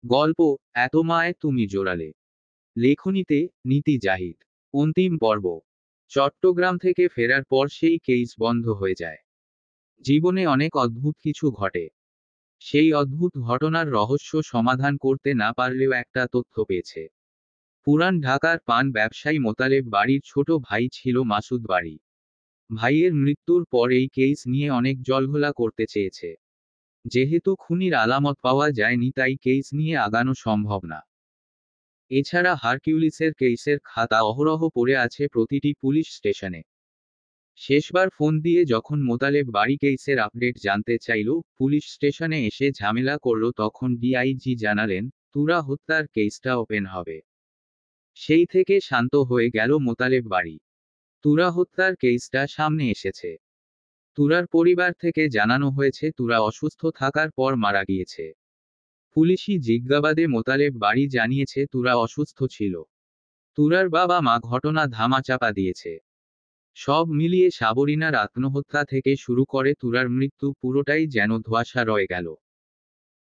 গল্প এত মায় তুমি জোড়ালে। লেখনীতে নীতি জাহিদ। অন্তিম পর্ব। চট্টগ্রাম থেকে ফেরার পর সেই কেস বন্ধ হয়ে যায়। জীবনে অনেক অদ্ভুত কিছু ঘটে। সেই অদ্ভুত ঘটনার রহস্য সমাধান করতে না পারলেও একটা তথ্য পেয়েছে। পুরান ঢাকার পান ব্যবসায়ী মোতালেব বাড়ির ছোট ভাই ছিল মাসুদ বাড়ি। ভাইয়ের মৃত্যুর পর এই কেস নিয়ে অনেক জলঘোলা করতে চেয়েছে। যেহেতু খুনির আলামত পাওয়া যায়নি তাই কেস নিয়ে আগানো সম্ভব না। এছাড়া হারকিউলিসের কেসের খাতা অহরহ পড়ে আছে প্রতিটি পুলিশ স্টেশনে। শেষবার ফোন দিয়ে যখন মোতালেব বাড়ি কেসের আপডেট জানতে চাইল, পুলিশ স্টেশনে এসে ঝামেলা করল, তখন ডিআইজি জানালেন তুরা হত্যার কেসটা ওপেন হবে। সেই থেকে শান্ত হয়ে গেল মোতালেব বাড়ি। তুরা হত্যার কেসটা সামনে এসেছে। তুরার পরিবার থেকে জানানো হয়েছে তুরা অসুস্থ থাকার পর মারা গিয়েছে। পুলিশি জিজ্ঞাসাবাদে মোতালেব বাড়ি জানিয়েছে তুরা অসুস্থ ছিল। তুরার বাবা মা ঘটনা ধামাচাপা দিয়েছে। সব মিলিয়ে সাবরিনার আত্মহত্যা থেকে শুরু করে তুরার মৃত্যু পুরোটাই যেন ধোঁয়াশা রয়ে গেল।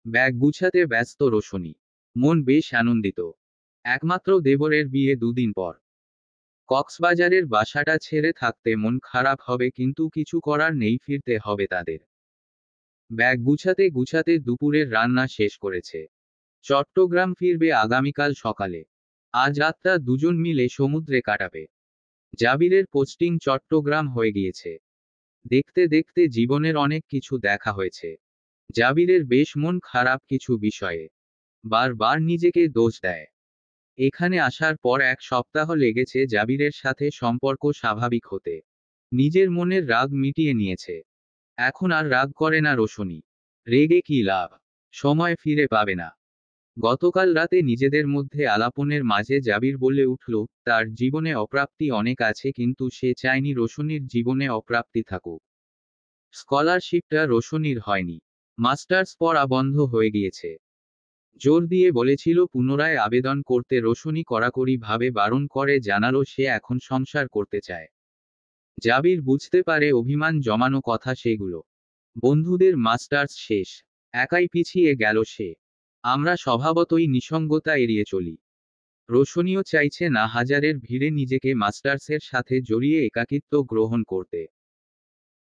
ব্যাগ গুছাতে ব্যস্ত রোশনি। মন বেশ আনন্দিত। একমাত্র দেবরের বিয়ে দুদিন পর। কক্সবাজারের বাসাটা ছেড়ে থাকতে মন খারাপ হবে, কিন্তু কিছু করার নেই, ফিরতে হবে তাদের। ব্যাগ গুছাতে গুছাতে দুপুরের রান্না শেষ করেছে। চট্টগ্রাম ফিরবে আগামীকাল সকালে। আজ রাতটা দুজন মিলে সমুদ্রে কাটাবে। জাবিরের পোস্টিং চট্টগ্রাম হয়ে গিয়েছে। দেখতে দেখতে জীবনের অনেক কিছু দেখা হয়েছে। জাবিরের বেশ মন খারাপ কিছু বিষয়ে। বারবার নিজেকে দোষ দেয়। এখানে আসার পর এক সপ্তাহ লেগেছে জাবিরের সাথে সম্পর্ক স্বাভাবিক হতে। নিজের মনের রাগ মিটিয়ে নিয়েছে। এখন আর রাগ করে না রোশনি। রেগে কি লাভ? সময় ফিরে পাবে না। গতকাল রাতে নিজেদের মধ্যে আলাপনের মাঝে জাবির বলে উঠল, তার জীবনে অপ্রাপ্তি অনেক আছে, কিন্তু সে চায়নি রোশনির জীবনে অপ্রাপ্তি থাকুক। স্কলারশিপটা রোশনির হয়নি। মাস্টার্স পড়া বন্ধ হয়ে গিয়েছে। জোর দিয়ে বলেছিল পুনরায় আবেদন করতে, রোশনি কড়াকড়ি ভাবে বারণ করে, জানালো সে এখন সংসার করতে চায়। জাবির বুঝতে পারে অভিমান জমানো কথা সেগুলো। বন্ধুদের মাস্টার্স শেষ। একাই পিছিয়ে গেল সে। আমরা স্বভাবতই নিসঙ্গতা এড়িয়ে চলি। রোশনিও চাইছে না হাজারের ভিড়ে নিজেকে মাস্টার্সের সাথে জড়িয়ে একাকিত্ব গ্রহণ করতে।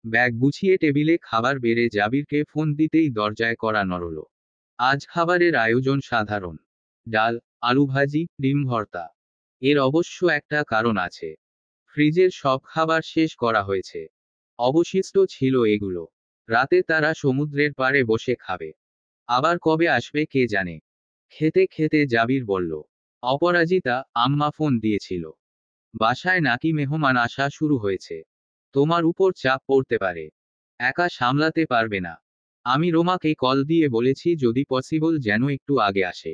ব্যাগ গুছিয়ে টেবিলে খাবার বেড়ে জাবিরকে ফোন দিতেই দরজায় কড়া নড়ল। আজ খাবারের আয়োজন সাধারণ। ডাল, আলু ভাজি, ডিম ভর্তা। এর অবশ্য একটা কারণ আছে। ফ্রিজের সব খাবার শেষ করা হয়েছে। অবশিষ্ট ছিল এগুলো। রাতে তারা সমুদ্রের পাড়ে বসে খাবে। আবার কবে আসবে কে জানে। খেতে খেতে জাবির বলল, অপরাজিতা আম্মা ফোন দিয়েছিল। বাসায় নাকি মেহমান আসা শুরু হয়েছে। তোমার উপর চাপ পড়তে পারে। একা সামলাতে পারবে না। আমি রোমাকে কল দিয়ে বলেছি যদি পসিবল যেন একটু আগে আসে।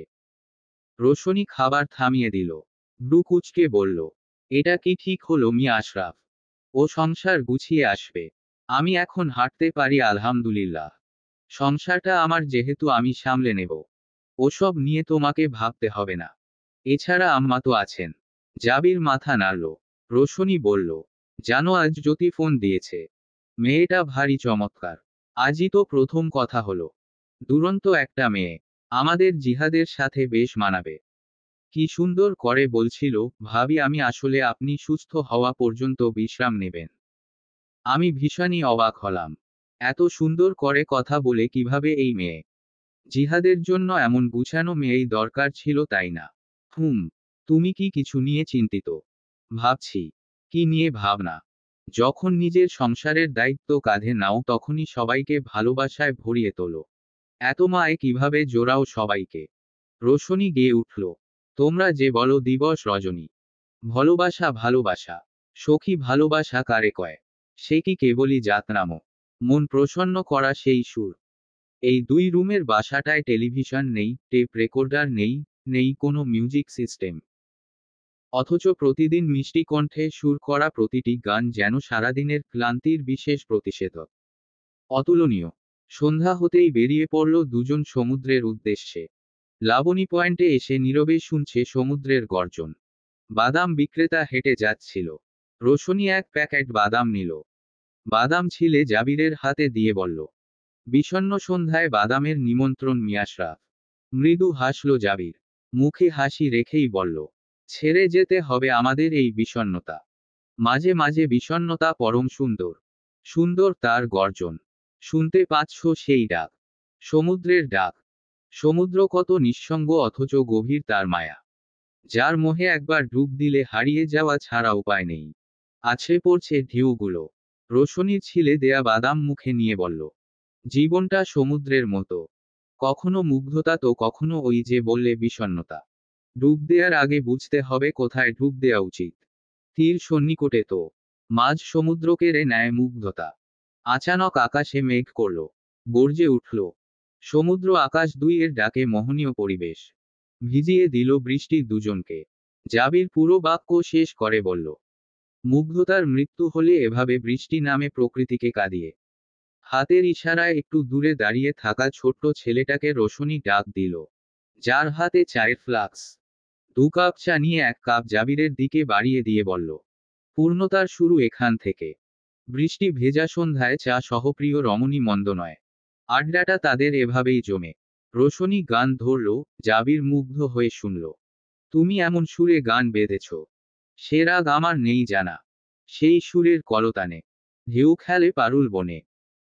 রোশনি খাবার থামিয়ে দিল। ব্রু কুচকে বলল, এটা কি ঠিক হলো মিয়া আশরাফ? ও সংসার গুছিয়ে আসবে। আমি এখন হাঁটতে পারি আলহামদুলিল্লাহ। সংসারটা আমার, যেহেতু আমি সামলে নেব। ওসব নিয়ে তোমাকে ভাবতে হবে না। এছাড়া আম্মা তো আছেন। জাবির মাথা নাড়ল। রোশনি বলল, জানো আজ জ্যোতি ফোন দিয়েছে। মেয়েটা ভারী চমৎকার। আজই তো প্রথম কথা হলো। দুরন্ত একটা মেয়ে। আমাদের জিহাদের সাথে বেশ মানাবে। কি সুন্দর করে বলছিল, ভাবি আমি আসলে আপনি সুস্থ হওয়া পর্যন্ত বিশ্রাম নেবেন। আমি ভীষণই অবাক হলাম। এত সুন্দর করে কথা বলে কিভাবে এই মেয়ে? জিহাদের জন্য এমন গুছানো মেয়েই দরকার ছিল, তাই না? হুম। তুমি কি কিছু নিয়ে চিন্তিত? ভাবছি। কি নিয়ে ভাবনা? যখন নিজের সংসারের দায়িত্ব কাঁধে নাও তখনই সবাইকে ভালোবাসায় ভরিয়ে তোলো। এত মায়ে কিভাবে জোড়াও সবাইকে? রোশনি গেয়ে উঠল, তোমরা যে বলো দিবস রজনী। ভালোবাসা ভালোবাসা। সখী ভালোবাসা কারে কয়? সে কি কেবলই জাতনামো? মন প্রসন্ন করা সেই সুর। এই দুই রুমের বাসাটায় টেলিভিশন নেই, টেপ রেকর্ডার নেই, নেই কোনো মিউজিক সিস্টেম। অথচ প্রতিদিন মিষ্টি কণ্ঠে সুর করা প্রতিটি গান যেন সারাদিনের ক্লান্তির বিশেষ প্রতিষেধক। অতুলনীয়। সন্ধ্যা হতেই বেরিয়ে পড়ল দুজন সমুদ্রের উদ্দেশ্যে। লাবণী পয়েন্টে এসে নীরবে শুনছে সমুদ্রের গর্জন। বাদাম বিক্রেতা হেঁটে যাচ্ছিল। রোশনি এক প্যাকেট বাদাম নিল। বাদাম ছিলে জাবিরের হাতে দিয়ে বলল, বিষণ্ণ সন্ধ্যায় বাদামের নিমন্ত্রণ মিয়াশরাফ। মৃদু হাসল জাবির। মুখে হাসি রেখেই বলল, ছেড়ে যেতে হবে আমাদের এই বিষণ্ণতা। মাঝে মাঝে বিষণ্ণতা পরম সুন্দর। সুন্দর তার গর্জন। শুনতে পাচ্ছ সেই ডাক? সমুদ্রের ডাক। সমুদ্র কত নিঃসঙ্গ অথচ গভীর তার মায়া। যার মোহে একবার ডুব দিলে হারিয়ে যাওয়া ছাড়া উপায় নেই। আছড়ে পড়ছে ঢেউগুলো। রোশনির ছিলে দেয়া বাদাম মুখে নিয়ে বলল, জীবনটা সমুদ্রের মতো। কখনো মুগ্ধতা তো কখনো ওই যে বললে বিষণ্ণতা। ডুব দেওয়ার আগে বুঝতে হবে কোথায় ডুব দেওয়া উচিত। তীর সন্নিকটে তো। মাঝ সমুদ্র কেড়ে নেয় মুগ্ধতা। আচানক আকাশে মেঘ করল। গর্জে উঠল। সমুদ্র আকাশ দুইয়ের ডাকে মোহনীয় পরিবেশ। ভিজিয়ে দিল বৃষ্টি দুজনকে। জাবির পুরো বাক্য শেষ করে বলল, মুগ্ধতার মৃত্যু হলে এভাবে বৃষ্টি নামে প্রকৃতিকে কাঁদিয়ে। হাতের ইশারায় একটু দূরে দাঁড়িয়ে থাকা ছোট্ট ছেলেটাকে রোশনি ডাক দিল, যার হাতে চায়ের ফ্লাক্স। 2 কাপ চা নিয়ে 1 কাপ জাবিরের দিকে বাড়িয়ে দিয়ে বলল, পূর্ণতার শুরু এখান থেকে। বৃষ্টি ভেজা সন্ধ্যায় চা সহপ্রিয় রমণী মন্দ নয়। আড্ডাটা তাদের এভাবেই জমে। রোশনি গান ধরল, জাবির মুগ্ধ হয়ে শুনল। তুমি এমন সুরে গান বেঁধেছ, সে রাগ আমার নেই জানা। সেই সুরের কলতানে ঢেউ খেলে পারুল বনে।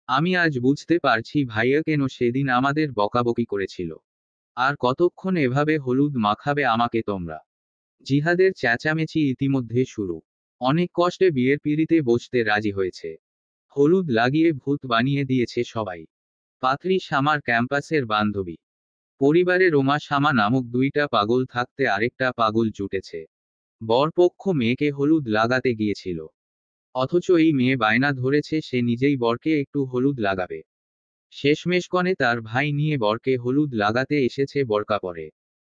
আমি আজ বুঝতে পারছি ভাইয়া কেন সেদিন আমাদের বকাবকি করেছিল। আর কতক্ষণ এভাবে হলুদ মাখাবে আমাকে তোমরা? জিহাদের চেঁচামেচি ইতিমধ্যে শুরু। অনেক কষ্টে বিয়ের পিঁড়িতে বসতে রাজি হয়েছে। হলুদ লাগিয়ে ভূত বানিয়ে দিয়েছে সবাই। পাত্রী শামার ক্যাম্পাসের বান্ধবী। পরিবারে রোমা শামা নামক 2টা পাগল থাকতে আরেকটা পাগল জুটেছে। বরপক্ষ মেয়েকে হলুদ লাগাতে গিয়েছিল। অথচ এই মেয়ে বায়না ধরেছে সে নিজেই বরকে একটু হলুদ লাগাবে। শেষমেশ কনে তার ভাই নিয়ে বরকে হলুদ লাগাতে এসেছে বরকা পরে।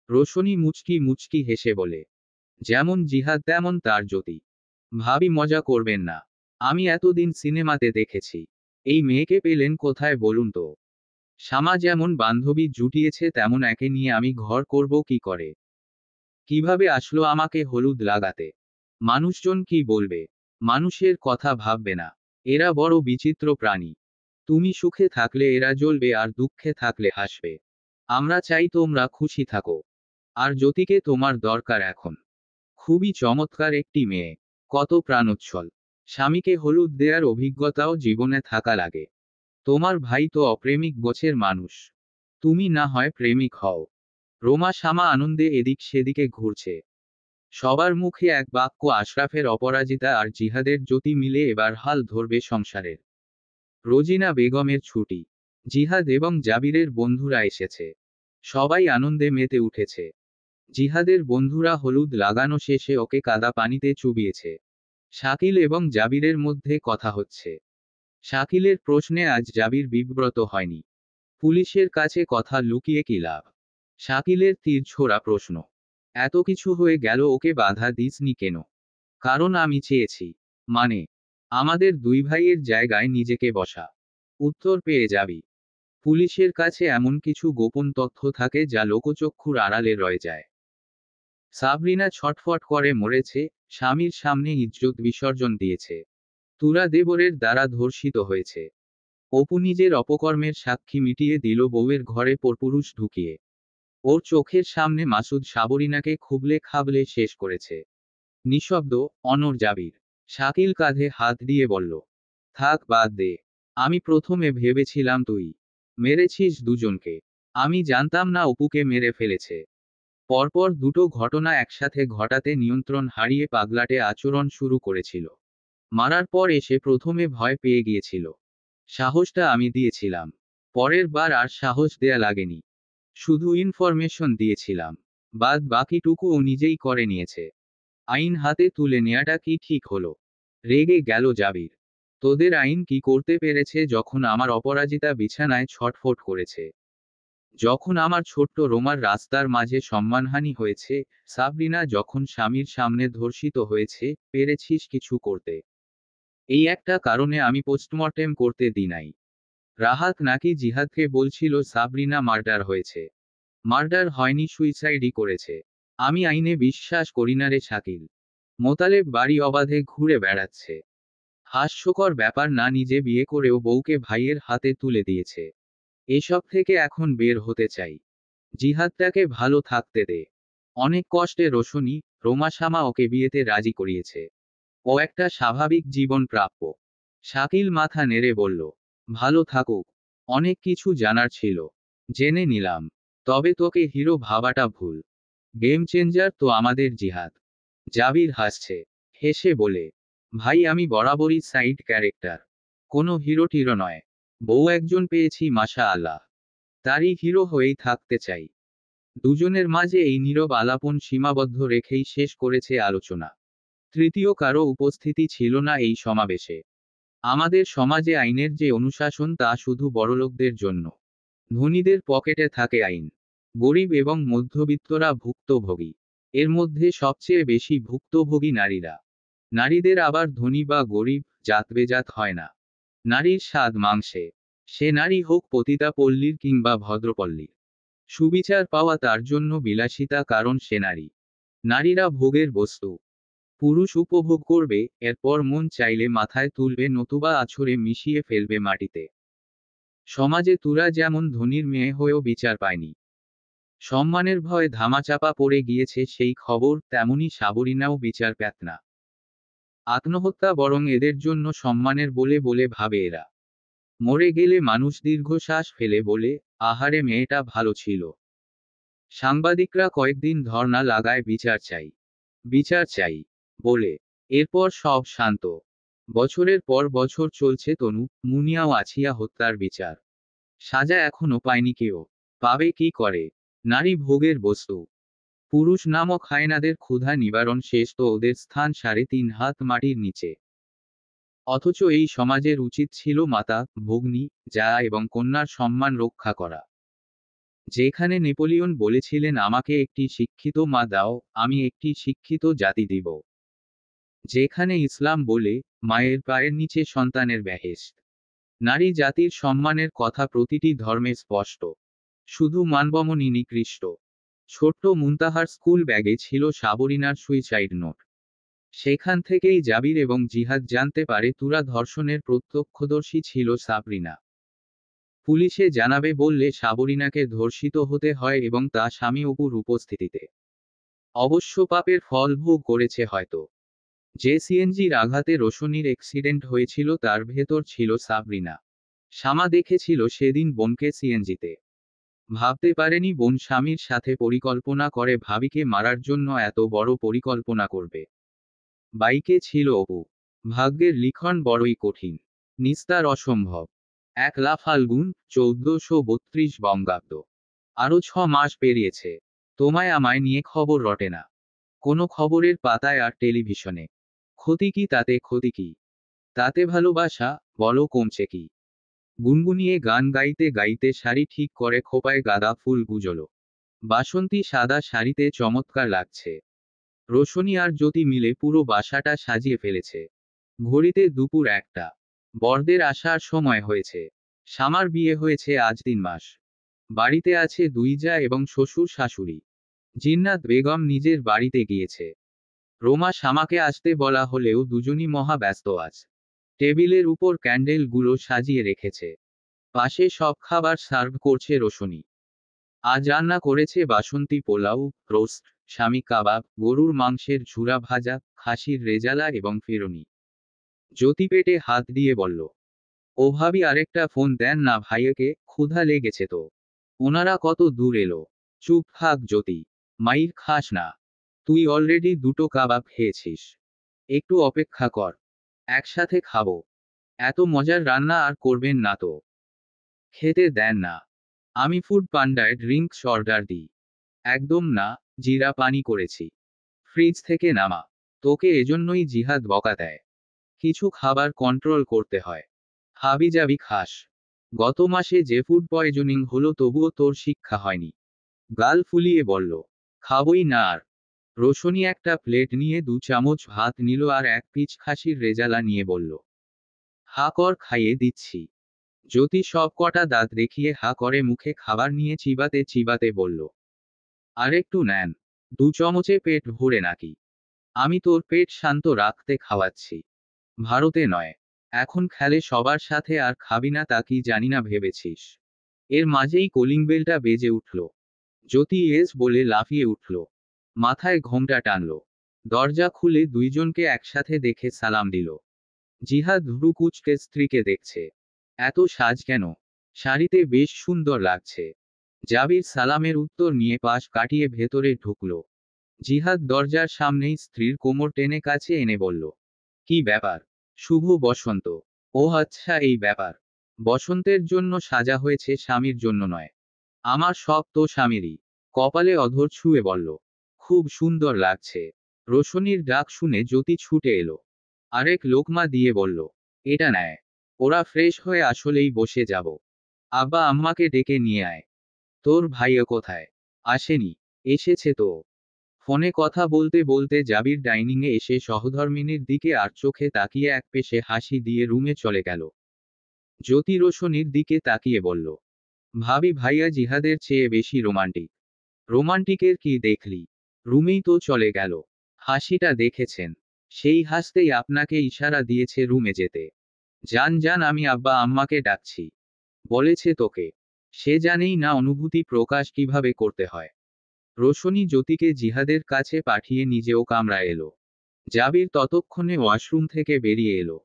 রোশনি মুচকি মুচকি হেসে বলে, যেমন জিহাদ তেমন তার জ্যোতি। ভাবি মজা করবেন না। আমি এতদিন সিনেমাতে দেখেছি। এই মেয়েকে পেলেন কোথায় বলুন তো? শামা যেমন বান্ধবী জুটিয়েছে তেমন একে নিয়ে আমি ঘর করব কি করে? কিভাবে আসলো আমাকে হলুদ লাগাতে? মানুষজন কি বলবে? মানুষের কথা ভাববে না? এরা বড় বিচিত্র প্রাণী। তুমি সুখে থাকলে এরা জ্বলবে আর দুঃখে থাকলে হাসবে। আমরা চাই তোমরা খুশি থাকো। আর জ্যোতিকে তোমার দরকার এখন। খুবই চমৎকার একটি মেয়ে। কত প্রাণোচ্ছল। স্বামীকে হলুদ দেওয়ার অভিজ্ঞতাও জীবনে থাকা লাগে। তোমার ভাই তো অপ্রেমিক গোছের মানুষ। তুমি না হয় প্রেমিক হও। রোমা শামা আনন্দে এদিক সেদিকে ঘুরছে। সবার মুখে এক বাক্য, আশরাফের অপরাজিতা আর জিহাদের জ্যোতি মিলে এবার হাল ধরবে সংসারের। রোজিনা বেগমের ছুটি। জিহাদ এবং জাবিরের বন্ধুরা এসেছে। সবাই আনন্দে মেতে উঠেছে। জিহাদের বন্ধুরা হলুদ লাগানো শেষে ওকে কাদা পানিতে চুবিয়েছে। শাকিল এবং জাবিরের মধ্যে কথা হচ্ছে। শাকিলের প্রশ্নে আজ জাবির বিব্রত হয়নি। পুলিশের কাছে কথা লুকিয়ে কি লাভ? শাকিলের তীর ছোড়া প্রশ্ন। এত কিছু হয়ে গেল ওকে বাধা দিসনি কেন? কারণ আমি চেয়েছি। মানে, আমাদের 2 ভাইয়ের জায়গায় নিজেকে বসা। উত্তর পেয়ে যাবি। পুলিশের কাছে এমন কিছু গোপন তথ্য থাকে যা লোকচক্ষুর আড়ালে রয়ে যায়। সাবরিনা ছটফট করে মরেছে, স্বামীর সামনে ইজ্জত বিসর্জন দিয়েছে। তুরা দেবরের দ্বারা ধর্ষিত হয়েছে। অপু নিজের অপকর্মের সাক্ষী মিটিয়ে দিল বউয়ের ঘরে পরপুরুষ ঢুকিয়ে। ওর চোখের সামনে মাসুদ সাবরিনাকে খুবলে খাবলে শেষ করেছে। নিঃশব্দ, অনড় জাবির। শাকিল কাঁধে হাত দিয়ে বলল, থাক বাদ দে। আমি প্রথমে ভেবেছিলাম তুই মেরেছিস দুজনকে। আমি জানতাম না অপুকে মেরে ফেলেছে। পরপর দুটো ঘটনা একসাথে ঘটাতে নিয়ন্ত্রণ হারিয়ে পাগলাটে আচরণ শুরু করেছিল। মারার পর এসে প্রথমে ভয় পেয়ে গিয়েছিল। সাহসটা আমি দিয়েছিলাম। পরের বার আর সাহস দেয়া লাগেনি। শুধু ইনফরমেশন দিয়েছিলাম। বাদ বাকিটুকু ও নিজেই করে নিয়েছে। আইন হাতে তুলে নেয়াটা কি ঠিক হলো? রেগে গেল জাবির। তোদের আইন কি করতে পেরেছে যখন আমার অপরাজিতা বিছানায় ছটফট করেছে? যখন আমার ছোট্ট রোমার রাস্তার মাঝে সম্মানহানি হয়েছে, সাবরিনা যখন স্বামীর সামনে ধর্ষিত হয়েছে, পেরেছিস কিছু করতে? এই একটা কারণে আমি পোস্টমর্টেম করতে দিই নাই। রাহাত নাকি জিহাদকে বলছিল সাবরিনা মার্ডার হয়েছে। মার্ডার হয়নি, সুইসাইডই করেছে। আমি আইনে বিশ্বাস করি না রে শাকিল। মোতালেব বাড়ি অবাধে ঘুরে বেড়াচ্ছে। হাস্যকর ব্যাপার না, নিজে বিয়ে করেও বউকে ভাইয়ের হাতে তুলে দিয়েছে। এসব থেকে এখন বের হতে চাই। জিহাদটাকে ভালো থাকতে দে। অনেক কষ্টে রোশনি, রোমাশামা ওকে বিয়েতে রাজি করিয়েছে। ও একটা স্বাভাবিক জীবন প্রাপ্য। শাকিল মাথা নেড়ে বলল, ভালো থাকুক। অনেক কিছু জানার ছিল। জেনে নিলাম। তবে তোকে হিরো ভাবাটা ভুল। গেম চেঞ্জার তো আমাদের জিহাদ। জাবির হাসছে। হেসে বলে, ভাই আমি বরাবরই সাইড ক্যারেক্টার। কোনো হিরো টিরো নয়। বউ একজন পেয়েছি মাশা আল্লাহ। তারই হিরো হয়েই থাকতে চাই। দুজনের মাঝে এই নীরব আলাপন সীমাবদ্ধ রেখেই শেষ করেছে আলোচনা। তৃতীয় কারো উপস্থিতি ছিল না এই সমাবেশে। আমাদের সমাজে আইনের যে অনুশাসন তা শুধু বড়লোকদের জন্য। ধনীদের পকেটে থাকে আইন। গরিব এবং মধ্যবিত্তরা ভুক্তভোগী। এর মধ্যে সবচেয়ে বেশি ভুক্তভোগী নারীরা। নারীদের আবার ধনী বা গরিব জাতবেজাত হয় না। নারীর স্বাদ মাংসে। সে নারী হোক পতিতা পল্লীর কিংবা ভদ্রপল্লীর। সুবিচার পাওয়া তার জন্য বিলাসিতা, কারণ সে নারী। নারীরা ভোগের বস্তু। পুরুষ উপভোগ করবে, এরপর মন চাইলে মাথায় তুলবে নতুবা আছড়ে মিশিয়ে ফেলবে মাটিতে। সমাজে তুরা যেমন ধনীর মেয়ে হয়েও বিচার পায়নি, সম্মানের ভয়ে ধামাচাপা পড়ে গিয়েছে সেই খবর, তেমনি সাবরিনাও বিচার পেত না। আত্মহত্যা বরং এদের জন্য সম্মানের বলে বলে ভাবে এরা। মরে গেলে মানুষ দীর্ঘশ্বাস ফেলে বলে, আহারে মেয়েটা ভালো ছিল। সাংবাদিকরা কয়েকদিন ধর্ণা লাগায় বিচার চাই, বিচার চাই বলে। এরপর সব শান্ত। বছরের পর বছর চলছে তনু, মুনিয়া ও আছিয়া হত্যার বিচার। সাজা এখনো পায়নি কেউ। পাবে কি করে? নারী ভোগের বস্তু। পুরুষ নামক হায়নাদের ক্ষুধা নিবারণ শেষ তো ওদের স্থান ৩.৫ হাত মাটির নিচে। অথচ এই সমাজের উচিত ছিল মাতা, ভগ্নী, জা এবং কন্যার সম্মান রক্ষা করা। যেখানে নেপোলিয়ন বলেছিলেন আমাকে একটি শিক্ষিত মা দাও, আমি একটি শিক্ষিত জাতি দিব। যেখানে ইসলাম বলে, মায়ের পায়ের নিচে সন্তানের বেহেশত। নারী জাতির সম্মানের কথা প্রতিটি ধর্মে স্পষ্ট। শুধু মানবমনই নিকৃষ্ট। ছোট্ট মুনতাহার স্কুল ব্যাগে ছিল সাবরিনার সুইসাইড নোট। সেখান থেকেই জাবির এবং জিহাদ জানতে পারে তুরা ধর্ষণের প্রত্যক্ষদর্শী ছিল সাবরিনা। পুলিশে জানাবে বললে সাবরিনাকে ধর্ষিত হতে হয় এবং তা স্বামী অপুর উপস্থিতিতে। অবশ্য পাপের ফল ভোগ করেছে হয়তো। যে সিএনজির আঘাতে রোশনির অ্যাক্সিডেন্ট হয়েছিল তার ভেতর ছিল সাবরিনা। শামা দেখেছিল সেদিন বোনকে সিএনজিতে। ভাবতে পারেনি বোন স্বামীর সাথে পরিকল্পনা করে ভাবিকে মারার জন্য এত বড় পরিকল্পনা করবে। বাইকে ছিল অপু। ভাগ্যের লিখন বড়ই কঠিন। নিস্তার অসম্ভব। ১লা ফাল্গুন, ১৪৩২ বঙ্গাব্দ। আরো ৬ মাস পেরিয়েছে। তোমায় আমায় নিয়ে খবর রটে না। কোনো খবরের পাতায় আর টেলিভিশনে। ক্ষতি কি তাতে, ক্ষতি কি তাতে? ভালোবাসা বলো কমছে কি? গুনগুনিয়ে গান গাইতে গাইতে শাড়ি ঠিক করে খোপায় গাঁদা ফুল গুজলো। বাসন্তী সাদা শাড়িতে চমৎকার লাগছে। রোশনি আর জ্যোতি মিলে পুরো বাসাটা সাজিয়ে ফেলেছে। ঘড়িতে দুপুর ১টা। বরদের আসার সময় হয়েছে। শামার বিয়ে হয়েছে আজ ৩ মাস। বাড়িতে আছে ২ জা এবং শ্বশুর শাশুড়ি। জিন্নাত বেগম নিজের বাড়িতে গিয়েছে। রোমা শামাকে আসতে বলা হলেও দুজনই মহা ব্যস্ত আজ। টেবিলের উপর ক্যান্ডেলগুলো সাজিয়ে রেখেছে। পাশে সব খাবার সার্ভ করছে রোশনি। আজ রান্না করেছে বাসন্তী পোলাও, রোস্ট, স্বামী কাবাব, গরুর মাংসের ঝুরা ভাজা, খাসির রেজালা এবং ফেরনি। জ্যোতি পেটে হাত দিয়ে বলল, ও ভাবি আরেকটা ফোন দেন না ভাইয়াকে, ক্ষুধা লেগেছে তো। ওনারা কত দূর এলো। চুপ থাক জ্যোতি। মাইর খাস না। তুই অলরেডি 2টো কাবাব খেয়েছিস। একটু অপেক্ষা কর। একসাথে খাবো। এত মজার রান্না আর করবেন না তো। খেতে দেন না। আমি ফুড পান্ডায় ড্রিঙ্কস অর্ডার দিই। একদম না, জিরা পানি করেছি। ফ্রিজ থেকে নামা। তোকে এজন্যই জিহাদ বকা দেয়। কিছু খাবার কন্ট্রোল করতে হয়। হাবিজাবি খাস। গত মাসে যে ফুড পয়জনিং হলো তবুও তোর শিক্ষা হয়নি। গাল ফুলিয়ে বলল, খাবই না আর। রোশনি একটা প্লেট নিয়ে 2 চামচ ভাত নিল আর 1 পিচ খাসির রেজালা নিয়ে বলল, হা কর, খাইয়ে দিচ্ছি। জ্যোতি সব কটা দাঁত দেখিয়ে হা করে মুখে খাবার নিয়ে চিবাতে চিবাতে বলল, আরেকটু নেন। 2 চামচে পেট ভরে নাকি? আমি তোর পেট শান্ত রাখতে খাওয়াচ্ছি। ভারতে নয়। এখন খেলে সবার সাথে আর খাবি না তা কি জানি না ভেবেছিস? এর মাঝেই কলিং বেলটা বেজে উঠল। জ্যোতি এস বলে লাফিয়ে উঠল, মাথায় ঘোমটা টানল। দরজা খুলে দুইজনকে একসাথে দেখে সালাম দিল। জিহাদ ভ্রু কুঁচকে স্ত্রীকে দেখছে। এত সাজ কেন? শাড়িতে বেশ সুন্দর লাগছে। জাবির সালামের উত্তর নিয়ে পাশ কাটিয়ে ভেতরে ঢুকল। জিহাদ দরজার সামনেই স্ত্রীর কোমর টেনে কাছে এনে বলল, কি ব্যাপার? শুভ বসন্ত। ও আচ্ছা, এই ব্যাপার। বসন্তের জন্য সাজা হয়েছে, স্বামীর জন্য নয়। আমার সব তো স্বামীরই। কপালে অধর ছুঁয়ে বলল, খুব সুন্দর লাগছে। রোশনির ডাক শুনে জ্যোতি ছুটে এলো। আরেক লোকমা দিয়ে বলল, এটা নেয়। ওরা ফ্রেশ হয়ে আসলেই বসে যাব। আব্বা আম্মাকে ডেকে নিয়ে আয়। তোর ভাইয়া কোথায়? আসেনি। এসেছে তো। ফোনে কথা বলতে বলতে জাবির ডাইনিংয়ে এসে সহধর্মিনীর দিকে আর চোখে তাকিয়ে এক পেশে হাসি দিয়ে রুমে চলে গেল। জ্যোতি রোশনির দিকে তাকিয়ে বলল, ভাবি ভাইয়া জিহাদের চেয়ে বেশি রোমান্টিক। রোমান্টিকের কি দেখলি? রুমেই তো চলে গেল। হাসিটা দেখেছেন? সেই হাসতেই আপনাকে ইশারা দিয়েছে রুমে যেতে। যান যান, আমি আব্বা আম্মাকে ডাকছি। বলেছে তোকে? সে জানেই না অনুভূতি প্রকাশ কিভাবে করতে হয়। রোশনি জ্যোতিকে জিহাদের কাছে পাঠিয়ে নিজেও কামরায় এলো। জাবির ততক্ষণে ওয়াশরুম থেকে বেরিয়ে এলো।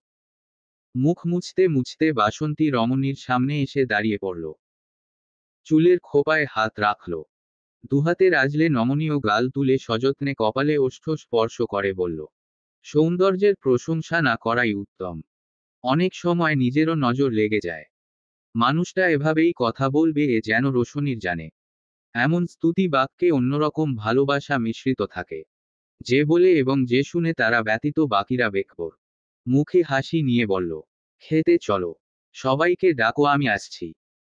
মুখ মুছতে মুছতে বাসন্তী রমণীর সামনে এসে দাঁড়িয়ে পড়ল। চুলের খোপায় হাত রাখল। দুহাতে রাজলে নমনীয় গাল তুলে সযত্নে কপালে ওষ্ঠ স্পর্শ করে বলল, সৌন্দর্যের প্রশংসা না করাই উত্তম। অনেক সময় নিজেরও নজর লেগে যায়। মানুষটা এভাবেই কথা বলবে এ যেন রোশনির জানে। এমন স্তুতি বাক্যে অন্যরকম ভালোবাসা মিশ্রিত থাকে। যে বলে এবং যে শুনে তারা ব্যতীত বাকিরা বেকবর। মুখে হাসি নিয়ে বলল, খেতে চলো। সবাইকে ডাকো, আমি আসছি।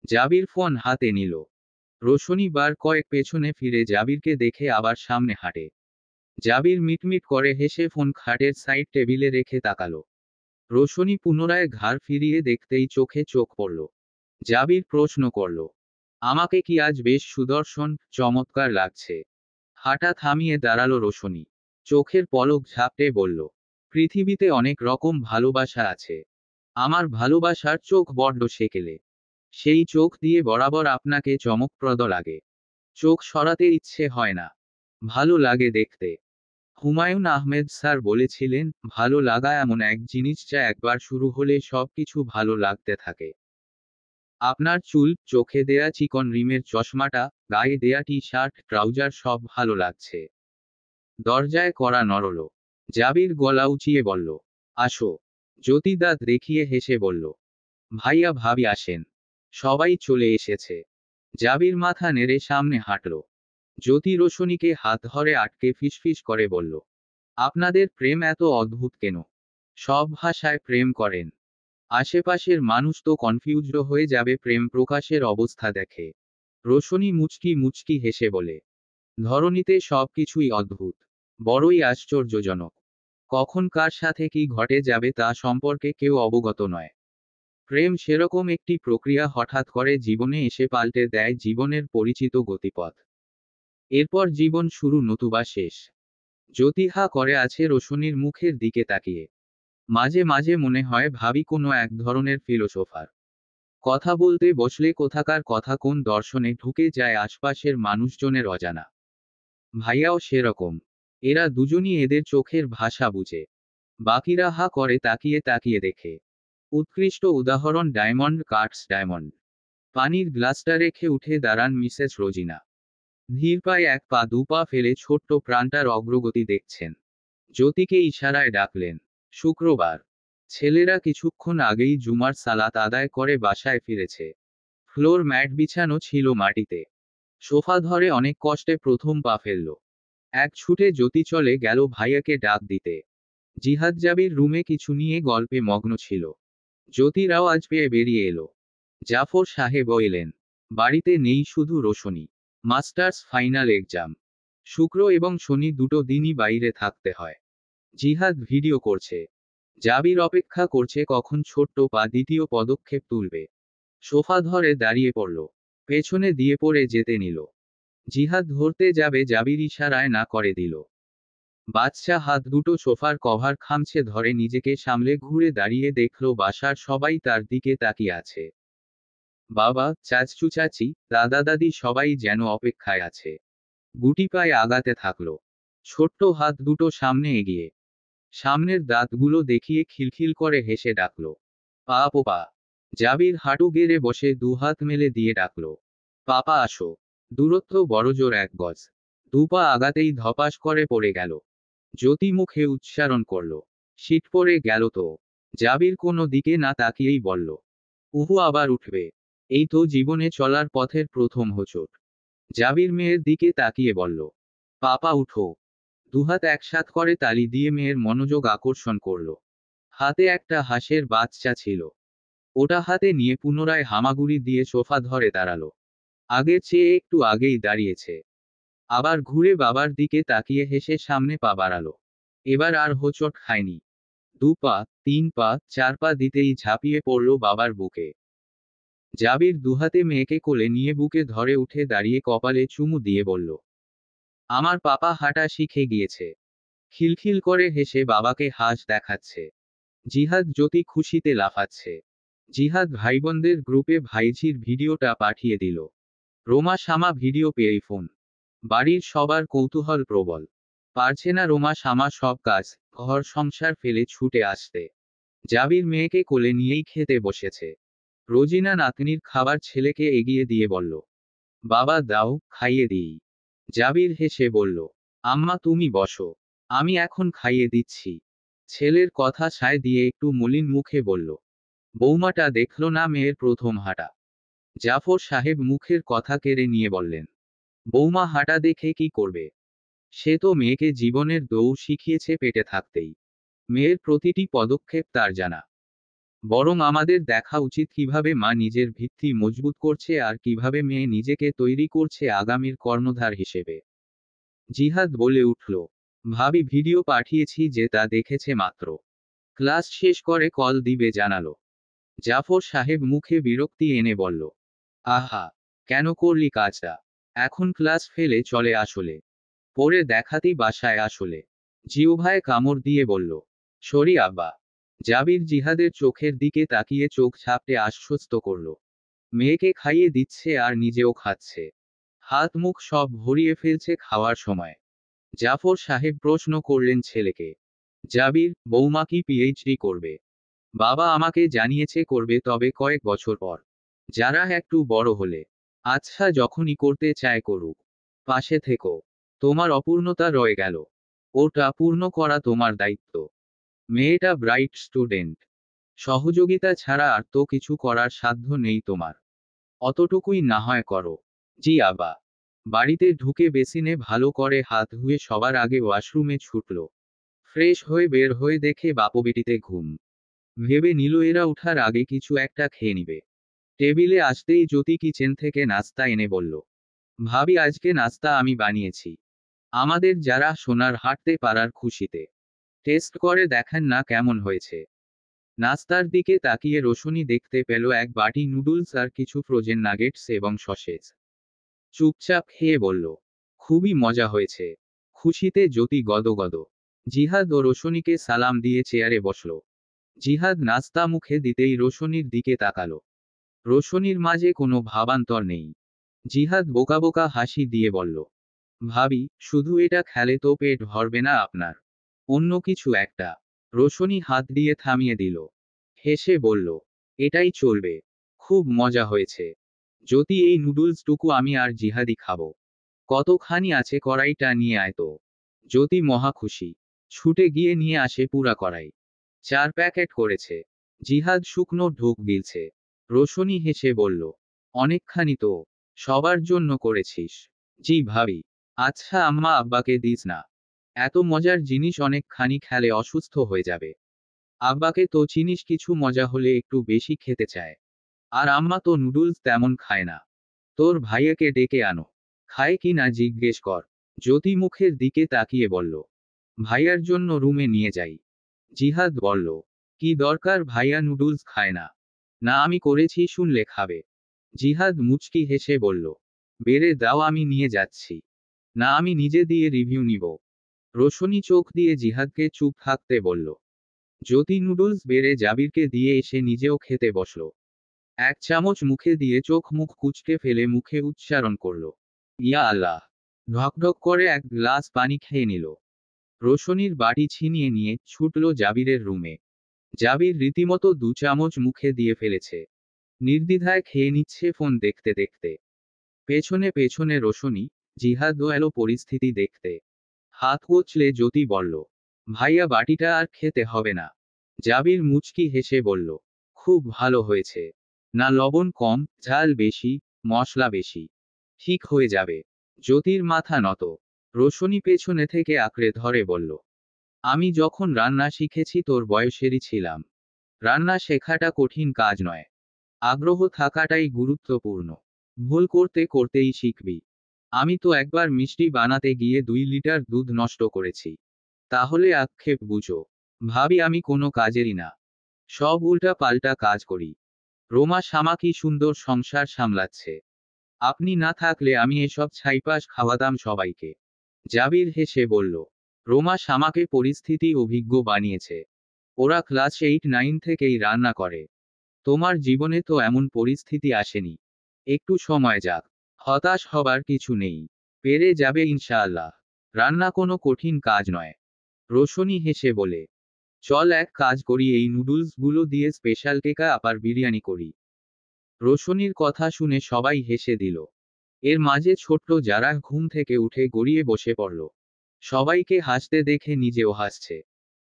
জাবির ফোন হাতে নিল। রোশনি বার কয়েক পেছনে ফিরে জাবিরকে দেখে আবার সামনে হাঁটে। জাবির মিটমিট করে হেসে ফোন খাটের সাইড টেবিলে রেখে তাকালো। রোশনি পুনরায় ঘাড় ফিরিয়ে দেখতেই চোখে চোখ পড়ল। জাবির প্রশ্ন করল, আমাকে কি আজ বেশ সুদর্শন চমৎকার লাগছে? হাঁটা থামিয়ে দাঁড়ালো রোশনি। চোখের পলক ঝাপটে বলল, পৃথিবীতে অনেক রকম ভালোবাসা আছে। আমার ভালোবাসার চোখ বড্ড সেকেলে। সেই চোখ দিয়ে বরাবর আপনাকে চমকপ্রদ লাগে। চোখ সরাতে ইচ্ছে হয় না। ভালো লাগে দেখতে। হুমায়ুন আহমেদ স্যার বলেছিলেন, ভালো লাগা এমন এক জিনিস যা একবার শুরু হলে সবকিছু ভালো লাগতে থাকে। আপনার চুল, চোখে দেয়া চিকন রিমের চশমাটা, গায়ে দেয়া টি শার্ট ট্রাউজার সব ভালো লাগছে। দরজায় কড়া নড়ল। জাবির গলা উঁচিয়ে বলল, আসো। জ্যোতি দাঁত দেখিয়ে হেসে বলল, ভাইয়া ভাবি আসেন। সবাই চলে এসেছে। জাবির মাথা নেড়ে সামনে হাঁটল। জ্যোতি রোশনিকে হাত ধরে আটকে ফিসফিস করে বলল, আপনাদের প্রেম এত অদ্ভুত কেন? সব ভাষায় প্রেম করেন। আশেপাশের মানুষ তো কনফিউজড হয়ে যাবে প্রেম প্রকাশের অবস্থা দেখে। রোশনি মুচকি মুচকি হেসে বলে, ধরণীতে সবকিছুই অদ্ভুত। বড়ই আশ্চর্যজনক। কখন কার সাথে কি ঘটে যাবে তা সম্পর্কে কেউ অবগত নয়। প্রেম সেরকম একটি প্রক্রিয়া, হঠাৎ করে জীবনে এসে পাল্টে দেয় জীবনের পরিচিত গতিপথ। এরপর জীবন শুরু নতুবা শেষ। জ্যোতি হা করে আছে রোশনির মুখের দিকে তাকিয়ে। মাঝে মাঝে মনে হয় ভাবি কোনো এক ধরনের ফিলোসোফার। কথা বলতে বসলে কোথাকার কথা কোন দর্শনে ঢুকে যায় আশপাশের মানুষজনের অজানা। ভাইয়াও সেরকম। এরা দুজনই এদের চোখের ভাষা বুঝে। বাকিরা হা করে তাকিয়ে তাকিয়ে দেখে। উৎকৃষ্ট উদাহরণ ডায়মন্ড কাটস ডায়মন্ড। পানির গ্লাসটা রেখে উঠে দাঁড়ান মিসেস রোজিনা। ধীর পায়ে এক পা দু পা ফেলে ছোট্ট প্রাণটার অগ্রগতি দেখছেন। জ্যোতিকে ইশারায় ডাকলেন। শুক্রবার। ছেলেরা কিছুক্ষণ আগেই জুমার সালাত আদায় করে বাসায় ফিরেছে। ফ্লোর ম্যাট বিছানো ছিল মাটিতে। সোফা ধরে অনেক কষ্টে প্রথম পা ফেলল। এক ছুটে জ্যোতি চলে গেল ভাইয়াকে ডাক দিতে। জিহাদ জাবির রুমে কিছু নিয়ে গল্পে মগ্ন ছিল। জ্যোতির আওয়াজ পেয়ে বেরিয়ে এলো। জাফর সাহেব এলেন। বাড়িতে নেই শুধু রোশনি। Masters final exam. শুক্র এবং শনি দুটো দিনই বাইরে থাকতে হয়। জিহাদ ভিডিও করছে। জাবির অপেক্ষা করছে কখন ছোট্ট পা দ্বিতীয় পদক্ষেপ তুলবে। সোফা ধরে দাঁড়িয়ে পড়ল। পেছনে দিয়ে পড়ে যেতে নিল। জিহাদ ধরতে যাবে, জাবির ইশারায় না করে দিল। বাচ্চা হাত দুটো সোফার কভার খামছে ধরে নিজেকে সামলে ঘুরে দাঁড়িয়ে দেখল বাসার সবাই তার দিকে তাকিয়ে আছে। বাবা, চাচু চাচি, দাদা দাদি সবাই যেন অপেক্ষায় আছে। গুটি পায়ে আগাতে থাকলো। ছোট্ট হাত দুটো সামনে এগিয়ে সামনের দাঁতগুলো দেখিয়ে খিলখিল করে হেসে ডাকলো, পা পোপা। জাবির হাঁটু গেড়ে বসে দুহাত মেলে দিয়ে ডাকলো, পাপা আসো। দূরত্ব বড়জোর 1 গজ। দুপা আগাতেই ধপাস করে পড়ে গেল। জ্যোতি মুখে উচ্চারণ করল, শীত পড়ে গেল তো। জাবির কোনো দিকে না তাকিয়েই বলল, উহু আবার উঠবে। এই তো জীবনে চলার পথের প্রথম হোঁচট। জাবির মেয়ের দিকে তাকিয়ে বলল, পাপা উঠো। দুহাত একসাথ করে তালি দিয়ে মেয়ের মনোযোগ আকর্ষণ করল। হাতে একটা হাঁসের বাচ্চা ছিল। ওটা হাতে নিয়ে পুনরায় হামাগুড়ি দিয়ে সোফা ধরে দাঁড়ালো। আগের চেয়ে একটু আগেই দাঁড়িয়েছে। আবার ঘুরে বাবার দিকে তাকিয়ে হেসে সামনে পা বাড়ালো। এবার আর হোঁচট খায়নি। 2 পা, 3 পা, 4 পা দিতেই ঝাঁপিয়ে পড়ল বাবার বুকে। জাবির দুহাতে মেয়েকে কোলে নিয়ে বুকে ধরে উঠে দাঁড়িয়ে কপালে চুমু দিয়ে বলল, আমার পাপা হাঁটা শিখে গিয়েছে। খিলখিল করে হেসে বাবাকে হাস দেখাচ্ছে। জিহাদ জ্যোতি খুশিতে লাফাচ্ছে। জিহাদ ভাইবোনদের গ্রুপে ভাইঝির ভিডিওটা পাঠিয়ে দিল। রোমা শামা ভিডিও পেয়েই ফোন। বাড়ির সবার কৌতূহল প্রবল। পারছে না রোমা শামা সব কাজ, ঘর সংসার ফেলে ছুটে আসতে। জাবির মেয়েকে কোলে নিয়েই খেতে বসেছে। রোজিনা নাতনির খাবার ছেলেকে এগিয়ে দিয়ে বলল, বাবা দাও, খাইয়ে দিই। জাবির হেসে বলল, আম্মা তুমি বসো, আমি এখন খাইয়ে দিচ্ছি। ছেলের কথা সায় দিয়ে একটু মলিন মুখে বলল, বৌমাটা দেখল না মেয়ের প্রথম হাঁটা। জাফর সাহেব মুখের কথা কেড়ে নিয়ে বললেন, বৌমা হাঁটা দেখে কি করবে? সে তো মেয়েকে জীবনের দৌড় শিখিয়েছে পেটে থাকতেই। মেয়ের প্রতিটি পদক্ষেপ তার জানা। বরং আমাদের দেখা উচিত কিভাবে মা নিজের ভিত্তি মজবুত করছে আর কিভাবে মেয়ে নিজেকে তৈরি করছে আগামীর কর্ণধার হিসেবে। জিহাদ বলে উঠল, ভাবি ভিডিও পাঠিয়েছি যে তা দেখেছে মাত্র। ক্লাস শেষ করে কল দিবে জানালো। জাফর সাহেব মুখে বিরক্তি এনে বলল, আহা, কেন করলি কাজটা? এখন ক্লাস ফেলে চলে আসলে। পরে দেখাতেই বাসায় আসলে। জিহ্বায় কামড় দিয়ে বলল, সরি আব্বা। জাবির জিহাদের চোখের দিকে তাকিয়ে চোখ ঝাপটে আশ্বস্ত করল। মেয়েকে খাইয়ে দিচ্ছে আর নিজেও খাচ্ছে। হাত মুখ সব ভরিয়ে ফেলছে খাওয়ার সময়। জাফর সাহেব প্রশ্ন করলেন ছেলেকে, জাবির, বৌমা কি পিএইচডি করবে? বাবা আমাকে জানিয়েছে করবে, তবে কয়েক বছর পর। যারা একটু বড় হলে। আচ্ছা, যখনই করতে চায় করুক। পাশে থেকো। তোমার অপূর্ণতা রয়ে গেল। ওটা পূর্ণ করা তোমার দায়িত্ব। মেয়েটা ব্রাইট স্টুডেন্ট। সহযোগিতা ছাড়া আর তো কিছু করার সাধ্য নেই তোমার। অতটুকুই না হয় করো। জি আবা। বাড়িতে ঢুকে বেসিনে ভালো করে হাত ধুয়ে সবার আগে ওয়াশরুমে ছুটল। ফ্রেশ হয়ে বের হয়ে দেখে বাপবেটিতে ঘুম। ভেবে নিল এরা উঠার আগে কিছু একটা খেয়ে নিবে। টেবিলে আসতেই জ্যোতি কিচেন থেকে নাস্তা এনে বলল, ভাবি আজকে নাস্তা আমি বানিয়েছি। আমাদের যারা সোনার হাঁটতে পারার খুশিতে। টেস্ট করে দেখেন না কেমন হয়েছে। নাস্তার দিকে তাকিয়ে রোশনি দেখতে পেল এক বাটি নুডলস আর কিছু ফ্রোজেন নাগেটস এবং সসেজ। চুপচাপ খেয়ে বলল, খুবই মজা হয়েছে। খুশিতে জ্যোতি গদগদ। জিহাদ ও রোশনিকে সালাম দিয়ে চেয়ারে বসল। জিহাদ নাস্তা মুখে দিতেই রোশনির দিকে তাকালো। রোশনির মাঝে কোনো ভাবান্তর নেই। জিহাদ বোকা বোকা হাসি দিয়ে বলল, ভাবি, শুধু এটা খেলে তো পেট ভরবে না আপনার। অন্য কিছু একটা। রোশনি হাত দিয়ে থামিয়ে দিল। হেসে বলল, এটাই চলবে। খুব মজা হয়েছে। যদি এই নুডলসটুকু আমি আর জিহাদি খাবো। কতখানি আছে কড়াইটা নিয়ে আয় তো। জ্যোতি মহা খুশি। ছুটে গিয়ে নিয়ে আসে পুরা কড়াই। 4 প্যাকেট করেছে। জিহাদ শুকনো ঢোক গিলছে। রোশনি হেসে বলল, অনেকখানি তো। সবার জন্য করেছিস? জি ভাবি। আচ্ছা আম্মা, আব্বাকে দিস না। এত মজার জিনিস অনেকখানি খেলে অসুস্থ হয়ে যাবে। আব্বাকে তো চিনিস, কিছু মজা হলে একটু বেশি খেতে চায়। আর আম্মা তো নুডলস তেমন খায় না। তোর ভাইয়াকে ডেকে আনো। খায় কি না জিজ্ঞেস কর। জ্যোতি মুখের দিকে তাকিয়ে বলল, ভাইয়ার জন্য রুমে নিয়ে যাই। জিহাদ বলল, কি দরকার, ভাইয়া নুডলস খায় না। না আমি করেছি শুনলে খাবে। জিহাদ মুচকি হেসে বলল, বেড়ে দাও, আমি নিয়ে যাচ্ছি। না আমি নিজে দিয়ে রিভিউ নিব। রোশনি চোখ দিয়ে জিহাদকে চুপ থাকতে বলল। জ্যোতি নুডলস বেড়ে জাবিরকে দিয়ে এসে নিজেও খেতে বসল। এক চামচ মুখে দিয়ে চোখ মুখ কুঁচকে ফেলে মুখে উচ্চারণ করল, ইয়া আল্লাহ। ঢকঢক করে এক গ্লাস পানি খেয়ে নিল। রোশনির বাটি ছিনিয়ে নিয়ে ছুটল জাবিরের রুমে। জাবির রীতিমতো 2 চামচ মুখে দিয়ে ফেলেছে। নির্দ্বিধায় খেয়ে নিচ্ছে ফোন দেখতে দেখতে। পেছনে পেছনে রোশনি, জিহাদও এলো পরিস্থিতি দেখতে। হাত কচলে জ্যোতি বলল, ভাইয়া বাটিটা আর খেতে হবে না। জাবির মুচকি হেসে বলল, খুব ভালো হয়েছে। না লবণ কম, ঝাল বেশি, মশলা বেশি। ঠিক হয়ে যাবে। জ্যোতির মাথা নত। রোশনি পেছনে থেকে আঁকড়ে ধরে বলল, আমি যখন রান্না শিখেছি তোর বয়সেরই ছিলাম। রান্না শেখাটা কঠিন কাজ নয়। আগ্রহ থাকাটাই গুরুত্বপূর্ণ। ভুল করতে করতেই শিখবি। আমি তো একবার মিষ্টি বানাতে গিয়ে 2 লিটার দুধ নষ্ট করেছি। তাহলে আক্ষেপ বুঝো। ভাবি আমি কোনো কাজেরই না। সব উল্টা পাল্টা কাজ করি। রোমা শামা কি সুন্দর সংসার সামলাচ্ছে। আপনি না থাকলে আমি এসব ছাইপাশ খাওয়াতাম সবাইকে। জাবির হেসে বলল, রোমা শামাকে পরিস্থিতি অভিজ্ঞ বানিয়েছে। ওরা ক্লাস 8-9 থেকেই রান্না করে। তোমার জীবনে তো এমন পরিস্থিতি আসেনি। একটু সময় যাক। হতাশ হবার কিছু নেই। পেরে যাবে ইনশাআল্লাহ। রান্না কোনো কঠিন কাজ নয়। রোশনি হেসে বলে, চল এক কাজ করি, এই নুডলসগুলো দিয়ে স্পেশাল কেকা আপার বিরিয়ানি করি। রোশনির কথা শুনে সবাই হেসে দিল। এর মাঝে ছোট্ট যারা ঘুম থেকে উঠে গড়িয়ে বসে পড়ল। সবাইকে হাসতে দেখে নিজেও হাসছে।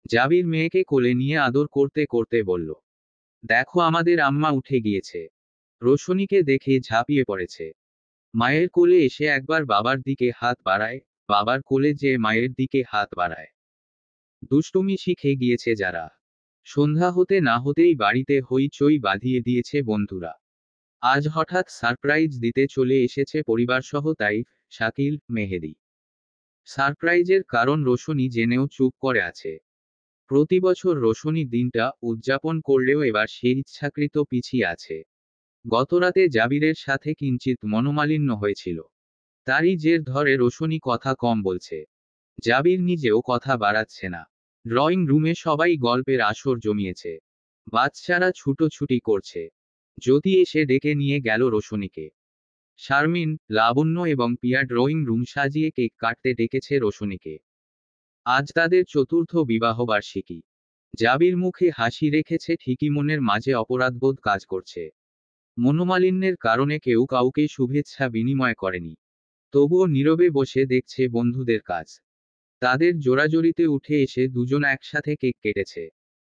জাবির মেয়েকে কোলে নিয়ে আদর করতে করতে বলল, দেখো আমাদের আম্মা উঠে গিয়েছে। রোশনিকে দেখে ঝাঁপিয়ে পড়েছে। মায়ের কোলে এসে একবার বাবার দিকে হাত বাড়ায়, বাবার কোলে যে মায়ের দিকে হাত বাড়ায়। দুষ্টুমি শিখে গিয়েছে যারা। সন্ধ্যা হতে না হতেই বাড়িতে হইচই বাঁধিয়ে দিয়েছে বন্ধুরা। আজ হঠাৎ সারপ্রাইজ দিতে চলে এসেছে পরিবারসহ তাইফ, শাকিল, মেহেদি। সারপ্রাইজের কারণ রোশনি জেনেও চুপ করে আছে। প্রতি বছর রোশনি দিনটা উদযাপন করলেও এবার সে ইচ্ছাকৃত পিছিয়ে আছে। গতরাতে জাবিরের সাথে কিঞ্চিত মনোমালিন্য হয়েছিল। তারই জের ধরে রোশনি কথা কম বলছে। জাবির নিজেও কথা বাড়াচ্ছে না। ড্রয়িং রুমে সবাই গল্পের আসর জমিয়েছে। বাচ্চারা ছুটোছুটি করছে। জ্যোতি এসে ডেকে নিয়ে গেল রোশনিকে। শারমিন, লাবণ্য এবং পিয়া ড্রয়িং রুম সাজিয়ে কেক কাটতে ডেকেছে রোশনিকে। আজ তাদের চতুর্থ বিবাহবার্ষিকী। জাবির মুখে হাসি রেখেছে, ঠিকই মনের মাঝে অপরাধবোধ কাজ করছে। মনোমালিন্যের কারণে কেউ কাউকে শুভেচ্ছা বিনিময় করেনি। তবুও নীরবে বসে দেখছে বন্ধুদের কাজ। তাদের জোরাজোরিতে উঠে এসে দুজন একসাথে কেক কেটেছে।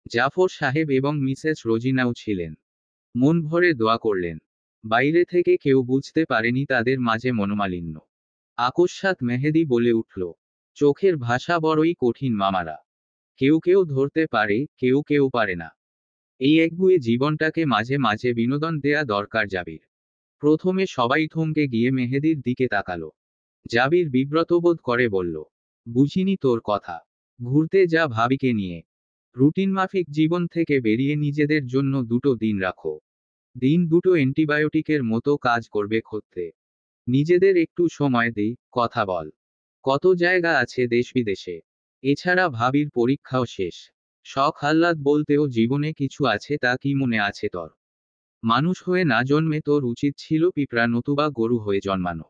জাফর সাহেব এবং মিসেস রোজিনাও ছিলেন। মন ভরে দোয়া করলেন। বাইরে থেকে কেউ বুঝতে পারেনি তাদের মাঝে মনোমালিন্য। আকস্মাৎ মেহেদি বলে উঠল, চোখের ভাষা বড়ই কঠিন মামারা। কেউ কেউ ধরতে পারে, কেউ কেউ পারে না। এই একগুঁয়ে জীবনটাকে মাঝে মাঝে বিনোদন দেয়া দরকার জাবির। প্রথমে সবাই থমকে গিয়ে মেহেদির দিকে তাকালো। জাবির বিব্রতবোধ করে বলল, বুঝিনি তোর কথা। ঘুরতে যা ভাবিকে নিয়ে। রুটিন মাফিক জীবন থেকে বেরিয়ে নিজেদের জন্য 2টো দিন রাখো। দিন দুটো অ্যান্টিবায়োটিকের মতো কাজ করবে ক্ষতে। নিজেদের একটু সময় দে, কথা বল। কত জায়গা আছে দেশ বিদেশে। এছাড়া ভাবির পরীক্ষাও শেষ। শখ আহ্লাদ বলতেও জীবনে কিছু আছে, তা কি মনে আছে তোর? মানুষ হয়ে না জন্মে তোর উচিত ছিল পিঁপড়া নতুবা গরু হয়ে জন্মানো।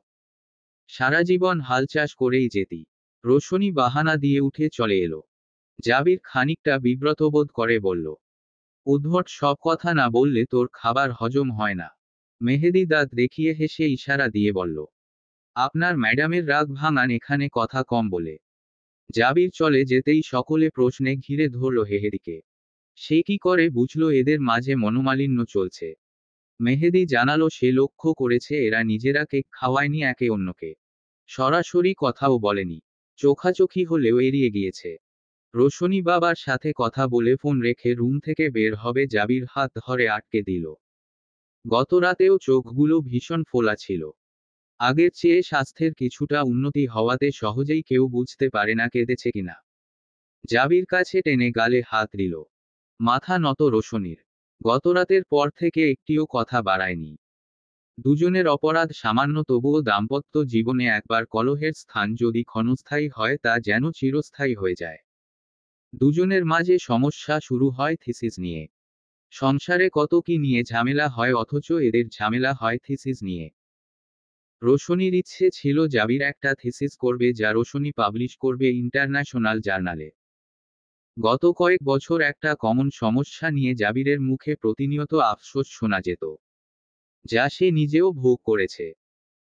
সারা জীবন হাল চাষ করেই যেতি। রোশনি বাহানা দিয়ে উঠে চলে এলো। জাবির খানিকটা বিব্রতবোধ করে বলল, উদ্ভট সব কথা না বললে তোর খাবার হজম হয় না। মেহেদি দাঁত দেখিয়ে হেসে ইশারা দিয়ে বলল, আপনার ম্যাডামের রাগ ভাঙান এখানে কথা কম বলে। জাবির চলে যেতেই সকলে প্রশ্নে ঘিরে ধরল মেহেদিকে। সে কি করে বুঝলো এদের মাঝে মনোমালিন্য চলছে? মেহেদি জানালো সে লক্ষ্য করেছে এরা নিজেরা কেক খাওয়ায়নি একে অন্যকে। সরাসরি কথাও বলেনি। চোখাচোখি হলেও এড়িয়ে গিয়েছে। রোশনি বাবার সাথে কথা বলে ফোন রেখে রুম থেকে বের হবে জাবির হাত ধরে আটকে দিল। গতরাতেও চোখগুলো ভীষণ ফোলা ছিল। আগের চেয়ে স্বাস্থ্যের কিছুটা উন্নতি হওয়াতে সহজেই কেউ বুঝতে পারে না কেঁদেছে কিনা। জাবির কাছে টেনে গালে হাত দিল। মাথা নত রোশনির। গতরাতের পর থেকে একটিও কথা বাড়ায়নি। দুজনের অপরাধ সামান্য, তবুও দাম্পত্য জীবনে একবার কলহের স্থান যদি ক্ষণস্থায়ী হয় তা যেন চিরস্থায়ী হয়ে যায়। দুজনের মাঝে সমস্যা শুরু হয় থিসিস নিয়ে। সংসারে কত কি নিয়ে ঝামেলা হয়, অথচ এদের ঝামেলা হয় থিসিস নিয়ে। রোশনির ইচ্ছে ছিল জাবির একটা থিসিস করবে, যা রোশনি পাবলিশ করবে ইন্টারন্যাশনাল জার্নালে। গত কয়েক বছর একটা কমন সমস্যা নিয়ে জাবিরের মুখে প্রতিনিয়ত আফসোস শোনা যেত, যা সে নিজেও ভোগ করেছে।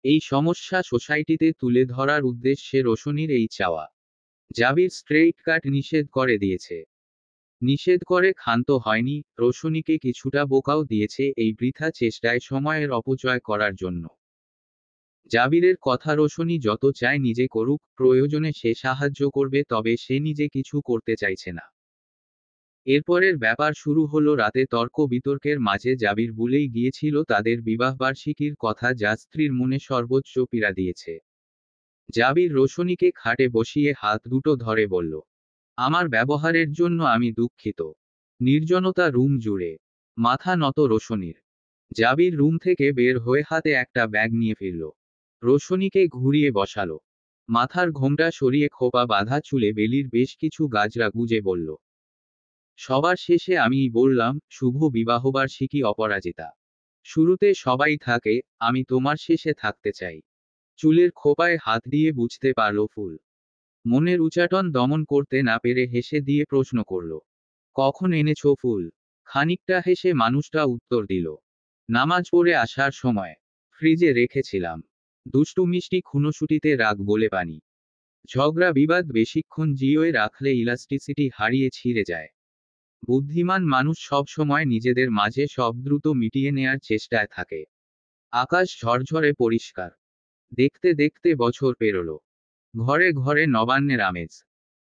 এই সমস্যা সোসাইটিতে তুলে ধরার উদ্দেশ্যে রোশনির এই চাওয়া। জাবির স্ট্রেইট কাট নিষেধ করে দিয়েছে। নিষেধ করে ক্ষান্ত হয়নি, রোশনিকে কিছুটা বোকাও দিয়েছে এই বৃথা চেষ্টায় সময়ের অপচয় করার জন্য। জাবিরের কথা, রোশনি যত চায় নিজে করুক, প্রয়োজনে সে সাহায্য করবে, তবে সে নিজে কিছু করতে চাইছে না। এরপরের ব্যাপার শুরু হলো রাতে তর্ক বিতর্কের মাঝে। জাবির ভুলেই গিয়েছিল তাদের বিবাহবার্ষিকীর কথা, যা স্ত্রীর মনে সর্বোচ্চ পীড়া দিয়েছে। জাবির রোশনিকে খাটে বসিয়ে হাত দুটো ধরে বলল, আমার ব্যবহারের জন্য আমি দুঃখিত। নির্জনতা রুম জুড়ে মাথা নত রোশনির। জাবির রুম থেকে বের হয়ে হাতে একটা ব্যাগ নিয়ে ফিরল। রোশনিকে ঘুরিয়ে বসালো। মাথার ঘোমটা সরিয়ে খোপা বাঁধা চুলে বেলির বেশ কিছু গাজরা গুজে বলল, সবার শেষে আমিই বললাম, শুভ বিবাহবার্ষিকী অপরাজিতা। শুরুতে সবাই থাকে, আমি তোমার শেষে থাকতে চাই। চুলের খোপায় হাত দিয়ে বুঝতে পারল ফুল। মনের উচাটন দমন করতে না পেরে হেসে দিয়ে প্রশ্ন করল, কখন এনেছো ফুল? খানিকটা হেসে মানুষটা উত্তর দিল, নামাজ পড়ে আসার সময়। ফ্রিজে রেখেছিলাম। দুষ্টু মিষ্টি খুনোসুটিতে রাগ বলে পানি। ঝগড়া বিবাদ বেশিক্ষণ জিওয়ে রাখলে ইলাস্টিসিটি হারিয়ে ছিঁড়ে যায়। বুদ্ধিমান মানুষ সব সময় নিজেদের মাঝে সব দ্রুত মিটিয়ে নেয়ার চেষ্টায় থাকে। আকাশ ঝরঝরে পরিষ্কার। দেখতে দেখতে বছর পেরোলো। ঘরে ঘরে নবান্নের আমেজ।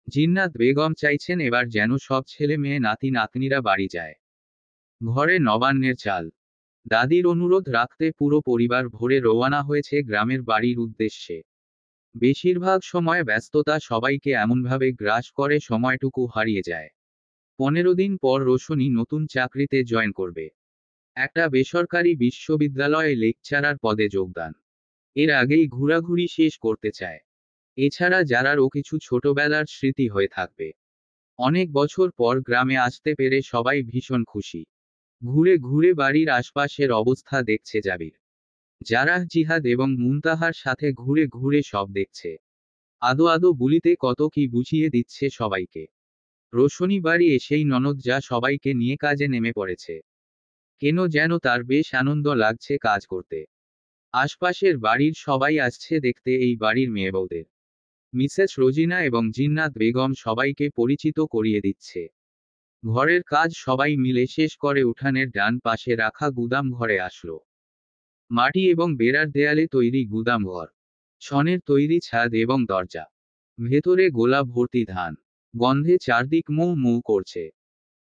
জিন্নাত বেগম চাইছেন এবার যেন সব ছেলে মেয়ে নাতি নাতনিরা বাড়ি যায়। ঘরে নবান্নের চাল। দাদির অনুরোধ রাখতে পুরো পরিবার ভোরে রওনা হয়েছে গ্রামের বাড়ির উদ্দেশ্যে। বেশিরভাগ সময় ব্যস্ততা সবাইকে এমনভাবে গ্রাস করে সময়টুকু হারিয়ে যায়। 15 দিন পর রোশনি নতুন চাকরিতে জয়েন করবে। একটা বেসরকারি বিশ্ববিদ্যালয়ে লেকচারার পদে যোগদান। এর আগেই ঘোরাঘুরি শেষ করতে চায়। এছাড়া যারারও কিছু ছোটবেলার স্মৃতি হয়ে থাকবে। অনেক বছর পর গ্রামে আসতে পেরে সবাই ভীষণ খুশি। ঘুরে ঘুরে বাড়ির আশপাশের অবস্থা দেখছে জাবির। জারাহ, জিহাদ এবং মুনতাহার সাথে ঘুরে ঘুরে সব দেখছে। আদো আদো বুলিতে কত কি বুঝিয়ে দিচ্ছে সবাইকে। রোশনি বাড়ি এসেই ননদ যা সবাইকে নিয়ে কাজে নেমে পড়েছে। কেন যেন তার বেশ আনন্দ লাগছে কাজ করতে। আশপাশের বাড়ির সবাই আসছে দেখতে এই বাড়ির মেয়ে বউদের। মিসেস রোজিনা এবং জিন্নাত বেগম সবাইকে পরিচিত করিয়ে দিচ্ছে। ঘরের কাজ সবাই মিলে শেষ করে উঠানের ডান পাশে রাখা গুদাম ঘরে আসলো। মাটি এবং বেড়ার দেয়ালে তৈরি গুদাম ঘর। ছনের তৈরি ছাদ এবং দরজা। ভেতরে গোলা ভর্তি ধান। গন্ধে চারদিক মৌ মৌ করছে।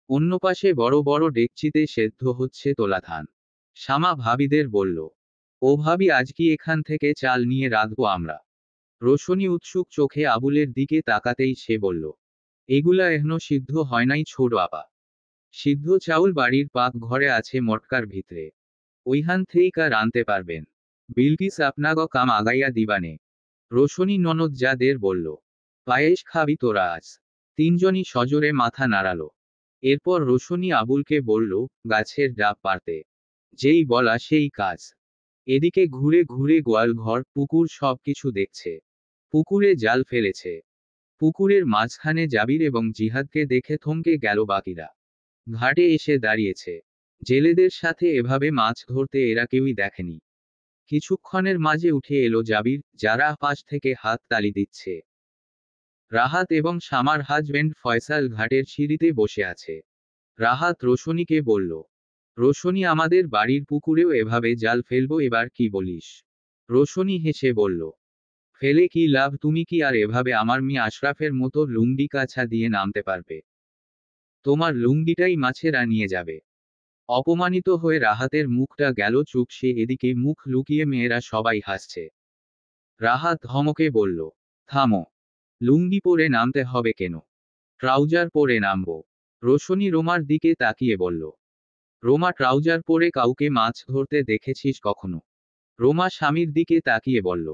অন্য পাশে বড় বড় ডেকচিতে সেদ্ধ হচ্ছে তোলা ধান। শামা ভাবিদের বলল, ও ভাবি, আজ কি এখান থেকে চাল নিয়ে রাঁধবো আমরা? রোশনি উৎসুক চোখে আবুলের দিকে তাকাতেই সে বলল, এগুলা এখনো সিদ্ধ হয় নাই ছোট আপা। সিদ্ধ চাউল বাড়ির পাক ঘরে আছে মটকার ভিতরে। ওইখান থেইকা রানতে পারবেন। বিলকিস আপনাগ কাম আগাইয়া দিবানে। রোশনি ননদ যাদের বলল, পায়েস খাবি তোরা আজ? তিনজনই সজোরে মাথা নাড়ালো। এরপর রোশনি আবুলকে বলল, গাছের ডাব পারতে। যেই বলা সেই কাজ। এদিকে ঘুরে ঘুরে গোয়ালঘর, পুকুর সবকিছু দেখছে। পুকুরে জাল ফেলেছে। পুকুরের মাঝখানে জাবির এবং জিহাদকে দেখে থমকে গেল বাকিরা। ঘাটে এসে দাঁড়িয়েছে। জেলেদের সাথে এভাবে মাছ ধরতে এরা কেউই দেখেনি। কিছুক্ষণের মাঝে উঠে এলো জাবির, যারা পাশ থেকে হাত তালি দিচ্ছে। রাহাত এবং শামার হাজবেন্ড ফয়সাল ঘাটের সিঁড়িতে বসে আছে। রাহাত রোশনিকে বলল, রোশনি, আমাদের বাড়ির পুকুরেও এভাবে জাল ফেলবো, এবার কি বলিস? রোশনি হেসে বলল, ফেলে কি লাভ? তুমি কি আর এভাবে আমার মেয়ে আশরাফের মতো লুঙ্গি কাছা দিয়ে নামতে পারবে? তোমার লুঙ্গিটাই মাছেরা নিয়ে যাবে। অপমানিত হয়ে রাহাতের মুখটা গেল চুপসে। এদিকে মুখ লুকিয়ে মেয়েরা সবাই হাসছে। রাহাত ধমকে বলল, থামো। লুঙ্গি পরে নামতে হবে কেন? ট্রাউজার পরে নামবো। রোশনি রোমার দিকে তাকিয়ে বলল, রোমা, ট্রাউজার পরে কাউকে মাছ ধরতে দেখেছিস কখনো? রোমা স্বামীর দিকে তাকিয়ে বলল,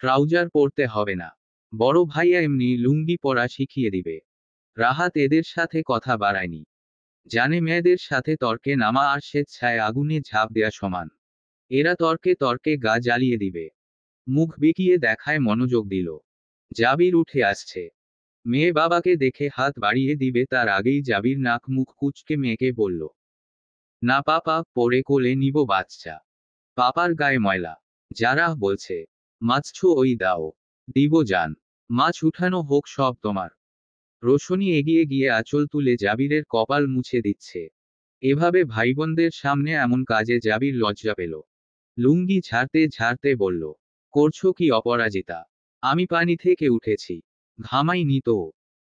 ট্রাউজার পরতে হবে না। বড় ভাইয়া এমনি লুঙ্গি পরা শিখিয়ে দিবে। রাহাত এদের সাথে কথা বাড়ায়নি। জানে মেয়েদের সাথে তর্কে নামা আর স্বেচ্ছায় আগুনে ঝাঁপ দেয়া সমান। এরা তর্কে তর্কে গা জ্বালিয়ে দিবে। মুখ বেঁকিয়ে দেখায় মনোযোগ দিল। জাবির উঠে আসছে। মেয়ে বাবাকে দেখে হাত বাড়িয়ে দিবে তার আগেই জাবির নাক মুখ কুঁচকে মেয়েকে বলল, না পাপা, পরে কোলে নিব বাচ্চা। পাপার গায়ে ময়লা। যারা বলছে, মাছছো ওই দাও, দিব জান, মাছ উঠানো হোক সব তোমার। রোশনি এগিয়ে গিয়ে আঁচল তুলে জাবিরের কপাল মুছে দিচ্ছে। এভাবে ভাইবোনদের সামনে এমন কাজে জাবির লজ্জা পেল। লুঙ্গি ঝাড়তে ঝাড়তে বলল, করছো কি অপরাজিতা? আমি পানি থেকে উঠেছি, ঘামাইনি তো।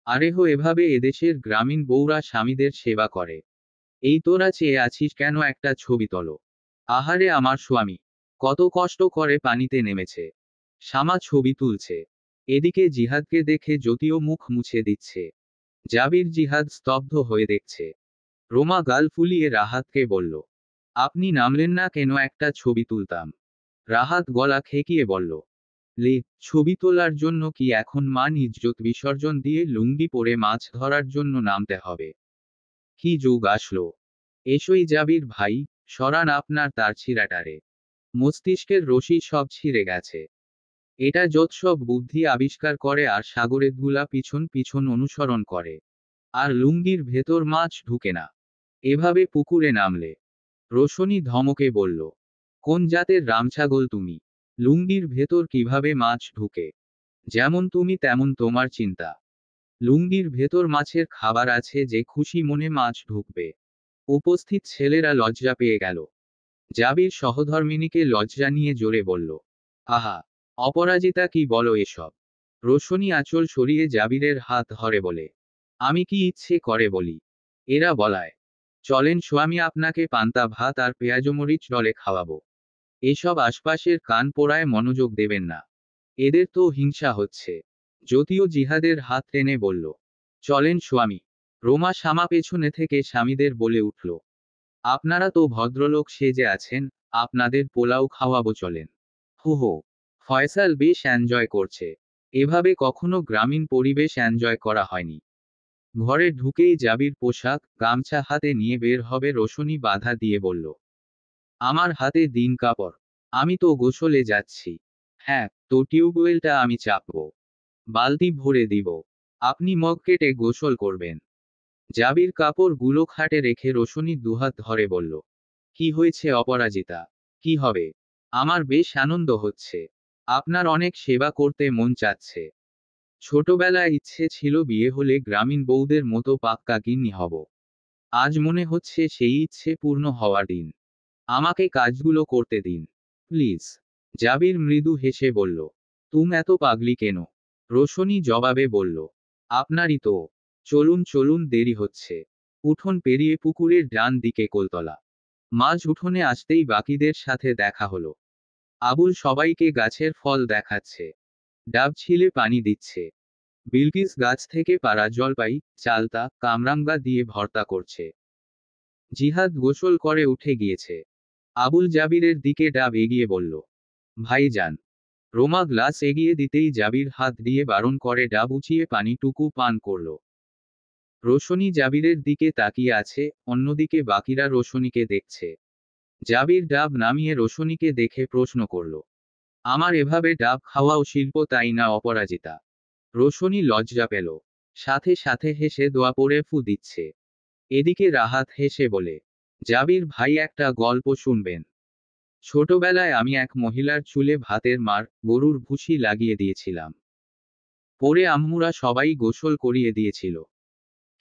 আরেহ, এভাবে এদেশের গ্রামীণ বউরা স্বামীদের সেবা করে। এই তোরা চেয়ে আছিস কেন? একটা ছবি তোলো। আহারে আমার স্বামী, কত কষ্ট করে পানিতে নেমেছে। শামা ছবি তুলছে। এদিকে জিহাদকে দেখে জ্যোতিও মুখ মুছে দিচ্ছে। জাবির জিহাদ স্তব্ধ হয়ে দেখছে। রোমা গাল ফুলিয়ে রাহাতকে বলল, আপনি নামলেন না কেন? একটা ছবি তুলতাম। রাহাত গলা খেকিয়ে বলল, লে, ছবি তোলার জন্য কি এখন মান ইজ্জত বিসর্জন দিয়ে লুঙ্গি পরে মাছ ধরার জন্য নামতে হবে? কি যুগ আসলো! এসোই জাবির ভাই, সরান আপনার তার ছিঁড়াটারে। মস্তিষ্কের রশি সব ছিঁড়ে গেছে। এটা যৎসব বুদ্ধি আবিষ্কার করে আর সাগরের গুলা পিছন পিছন অনুসরণ করে। আর লুঙ্গির ভেতর মাছ ঢুকে না। এভাবে পুকুরে নামলে। রোশনি ধমকে বলল, কোন জাতের রামছাগল তুমি? লুঙ্গির ভেতর কিভাবে মাছ ঢুকে? যেমন তুমি তেমন তোমার চিন্তা। লুঙ্গির ভেতর মাছের খাবার আছে, যে খুশি মনে মাছ ঢুকবে। উপস্থিত ছেলেরা লজ্জা পেয়ে গেল। জাবির সহধর্মিণীকে লজ্জা নিয়ে জোরে বলল, আহা, অপরাজিতা, কি বলো এসব? রোশনি আঁচল সরিয়ে জাবিরের হাত ধরে বলে, আমি কি ইচ্ছে করে বলি? এরা বলায়, চলেন স্বামী, আপনাকে পান্তা ভাত আর পেঁয়াজমরিচ ডলে খাওয়াবো। এসব আশপাশের কান পোড়ায় মনোযোগ দেবেন না। এদের তো হিংসা হচ্ছে। যদিও জিহাদের হাত টেনে বলল, চলেন স্বামী। রোমা শামা পেছনে থেকে স্বামীদের বলে উঠল, আপনারা তো ভদ্রলোক সেজে আছেন, আপনাদের পোলাও খাওয়াবো, চলেন। হো হো। ফয়সাল বেশ এনজয় করছে। এভাবে কখনো গ্রামীণ পরিবেশ এনজয় করা হয়নি। ঘরে ঢুকেই জাবির পোশাক গামছা হাতে নিয়ে বের হবে রোশনি বাধা দিয়ে বলল, আমার হাতে দিন কাপড়। আমি তো গোসলে যাচ্ছি। হ্যাঁ, তো টিউবওয়েলটা আমি চাপবো, বালতি ভরে দিব, আপনি মগ কেটে গোসল করবেন। জাবির কাপড় গুলো খাটে রেখে রোশনি দুহাত ধরে বলল, কি হয়েছে অপরাজিতা? কি হবে? আমার বেশ আনন্দ হচ্ছে। আপনার অনেক সেবা করতে মন চাচ্ছে। ছোটবেলায় ইচ্ছে ছিল বিয়ে হলে গ্রামীণ বউদের মতো পাক্কা গিন্নি হব। আজ মনে হচ্ছে সেই ইচ্ছে পূর্ণ হওয়ার দিন। আমাকে কাজগুলো করতে দিন, প্লিজ। জাবির মৃদু হেসে বলল, তুম এত পাগলি কেন? রোশনি জবাবে বলল, আপনারই তো। চলুন চলুন, দেরি হচ্ছে। উঠোন পেরিয়ে পুকুরের ডান দিকে কোলতলা। মাঝ উঠোনে আসতেই বাকিদের সাথে দেখা হলো। আবুল সবাইকে গাছের ফল দেখাচ্ছে। ডাব ছিলে পানি দিচ্ছে। বিলকিস গাছ থেকে পাড়া জলপাই, চালতা, কামরাঙ্গা দিয়ে ভর্তা করছে। জিহাদ গোসল করে উঠে গিয়েছে। আবুল জাবিরের দিকে ডাব এগিয়ে বলল, ভাইজান। রোমা গ্লাস এগিয়ে দিতেই জাবির হাত দিয়ে বারণ করে ডাব উঁচিয়ে পানিটুকু পান করল। রোশনি জাবিরের দিকে তাকিয়ে আছে, অন্যদিকে বাকিরা রোশনিকে দেখছে। জাবির ডাব নামিয়ে রোশনিকে দেখে প্রশ্ন করল, আমার এভাবে ডাব খাওয়াও শিল্প তাই না অপরাজিতা? রোশনি লজ্জা পেল। সাথে সাথে হেসে দোয়া পড়ে ফু দিচ্ছে। এদিকে রাহাত হেসে বলে, জাবির ভাই, একটা গল্প শুনবেন? ছোটবেলায় আমি এক মহিলার চুলে ভাতের মার, গরুর ভুসি লাগিয়ে দিয়েছিলাম। পরে আম্মুরা সবাই গোসল করিয়ে দিয়েছিল।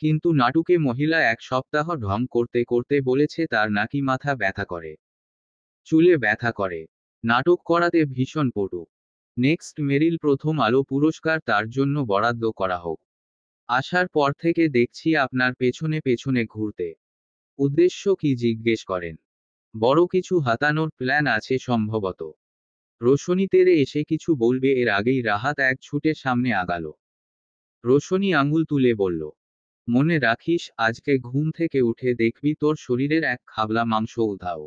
কিন্তু নাটুকে মহিলা 1 সপ্তাহ ঢং করতে করতে বলেছে তার নাকি মাথা ব্যথা করে, চুলে ব্যথা করে। নাটক করাতে ভীষণ পটু। নেক্সট মেরিল প্রথম আলো পুরস্কার তার জন্য বরাদ্দ করা হোক। আসার পর থেকে দেখছি আপনার পেছনে পেছনে ঘুরতে। উদ্দেশ্য কি জিজ্ঞেস করেন? বড় কিছু হাতানোর প্ল্যান আছে সম্ভবত। রোশনি তেরে এসে কিছু বলবে এর আগেই রাহাত এক ছুটে সামনে আগালো। রোশনি আঙুল তুলে বলল, মনে রাখিস, আজকে ঘুম থেকে উঠে দেখবি তোর শরীরের এক খাবলা মাংস উধাও।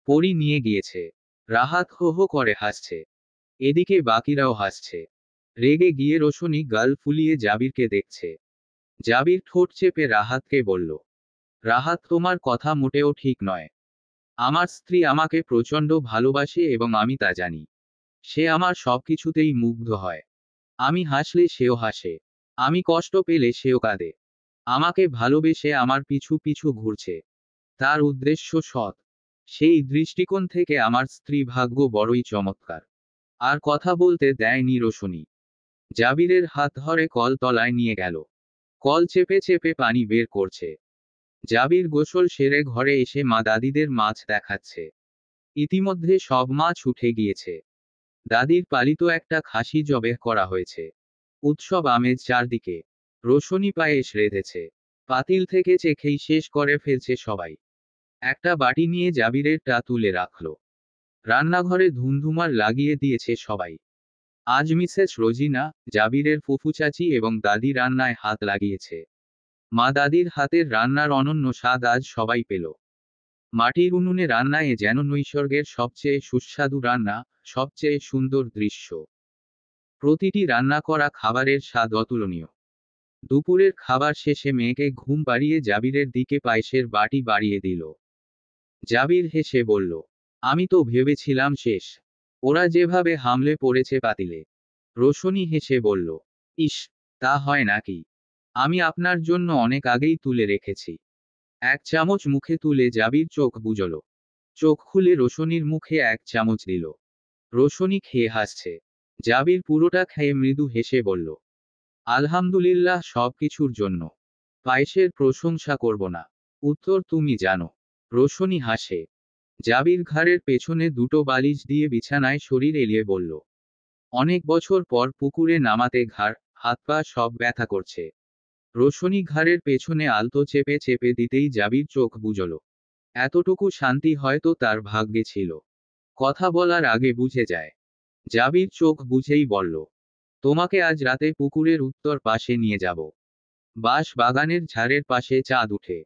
পরি নিয়ে গিয়েছে। রাহাত হো হো করে হাসছে। এদিকে বাকিরাও হাসছে। রেগে গিয়ে রোশনি গাল ফুলিয়ে জাবিরকে দেখছে। জাবির ঠোঁট চেপে রাহাতকে বলল, রাহাত, তোমার কথা মোটেও ঠিক নয়। আমার স্ত্রী আমাকে প্রচণ্ড ভালোবাসে এবং আমি তা জানি। সে আমার সবকিছুতেই মুগ্ধ হয়। আমি হাসলে সেও হাসে। আমি কষ্ট পেলে সেও কাঁদে। আমাকে ভালোবেসে আমার পিছু পিছু ঘুরছে। তার উদ্দেশ্য সৎ। সেই দৃষ্টিকোণ থেকে আমার স্ত্রী ভাগ্য বড়ই চমৎকার। আর কথা বলতে দেয়নি রোশনি। জাবিরের হাত ধরে কল তলায় নিয়ে গেল। কল চেপে চেপে পানি বের করছে। জাবির গোসল সেরে ঘরে এসে মা দাদিদের মাছ দেখাচ্ছে। ইতিমধ্যে সব মাছ উঠে গিয়েছে। দাদির পালিত একটা খাসি জবেহ করা হয়েছে। উৎসব আমেজ চারদিকে। রোশনি পায়েস রেঁধেছে। পাতিল থেকে চেখেই শেষ করে ফেলছে সবাই। একটা বাটি নিয়ে জাবিরেরটা তুলে রাখল। রান্নাঘরে ধুমধুমার লাগিয়ে দিয়েছে সবাই। আজ মিসেস রোজিনা, জাবিরের ফুফু চাচি এবং দাদি রান্নায় হাত লাগিয়েছে। মা দাদির হাতের রান্নার অনন্য স্বাদ আজ সবাই পেল। মাটির উনুনে রান্নায় যেন নৈসর্গের সবচেয়ে সুস্বাদু রান্না, সবচেয়ে সুন্দর দৃশ্য। প্রতিটি রান্না করা খাবারের স্বাদ অতুলনীয়। দুপুরের খাবার শেষে মেয়েকে ঘুম পাড়িয়ে জাবিরের দিকে পায়েসের বাটি বাড়িয়ে দিল। জাবির হেসে বলল, আমি তো ভেবেছিলাম শেষ। ওরা যেভাবে হামলে পড়েছে পাতিলে। রোশনি হেসে বলল, ইস, তা হয় নাকি? আমি আপনার জন্য অনেক আগেই তুলে রেখেছি। এক চামচ মুখে তুলে জাবির চোখ বুজল। চোখ খুলে রোশনির মুখে এক চামচ দিল। রোশনি খেয়ে হাসছে। জাবির পুরোটা খেয়ে মৃদু হেসে বলল, আলহামদুলিল্লাহ সবকিছুর জন্য। পায়েসের প্রশংসা করব না। উত্তর তুমি জানো। রোশনি হাসে। জাবির ঘাড়ের পেছনে দুটো বালিশ দিয়ে বিছানায় শরীর এলিয়ে বলল, অনেক বছর পর পুকুরে নামাতে ঘাড়, হাত পা সব ব্যথা করছে। রোশনি ঘাড়ের পেছনে আলতো চেপে চেপে দিতেই জাবির চোখ বুজল। এতটুকু শান্তি হয়তো তার ভাগ্যে ছিল। কথা বলার আগে বুঝে যায়। জাবির চোখ বুঝেই বলল, তোমাকে আজ রাতে পুকুরের উত্তর পাশে নিয়ে যাব। বাঁশ বাগানের ঝাড়ের পাশে চাঁদ উঠে।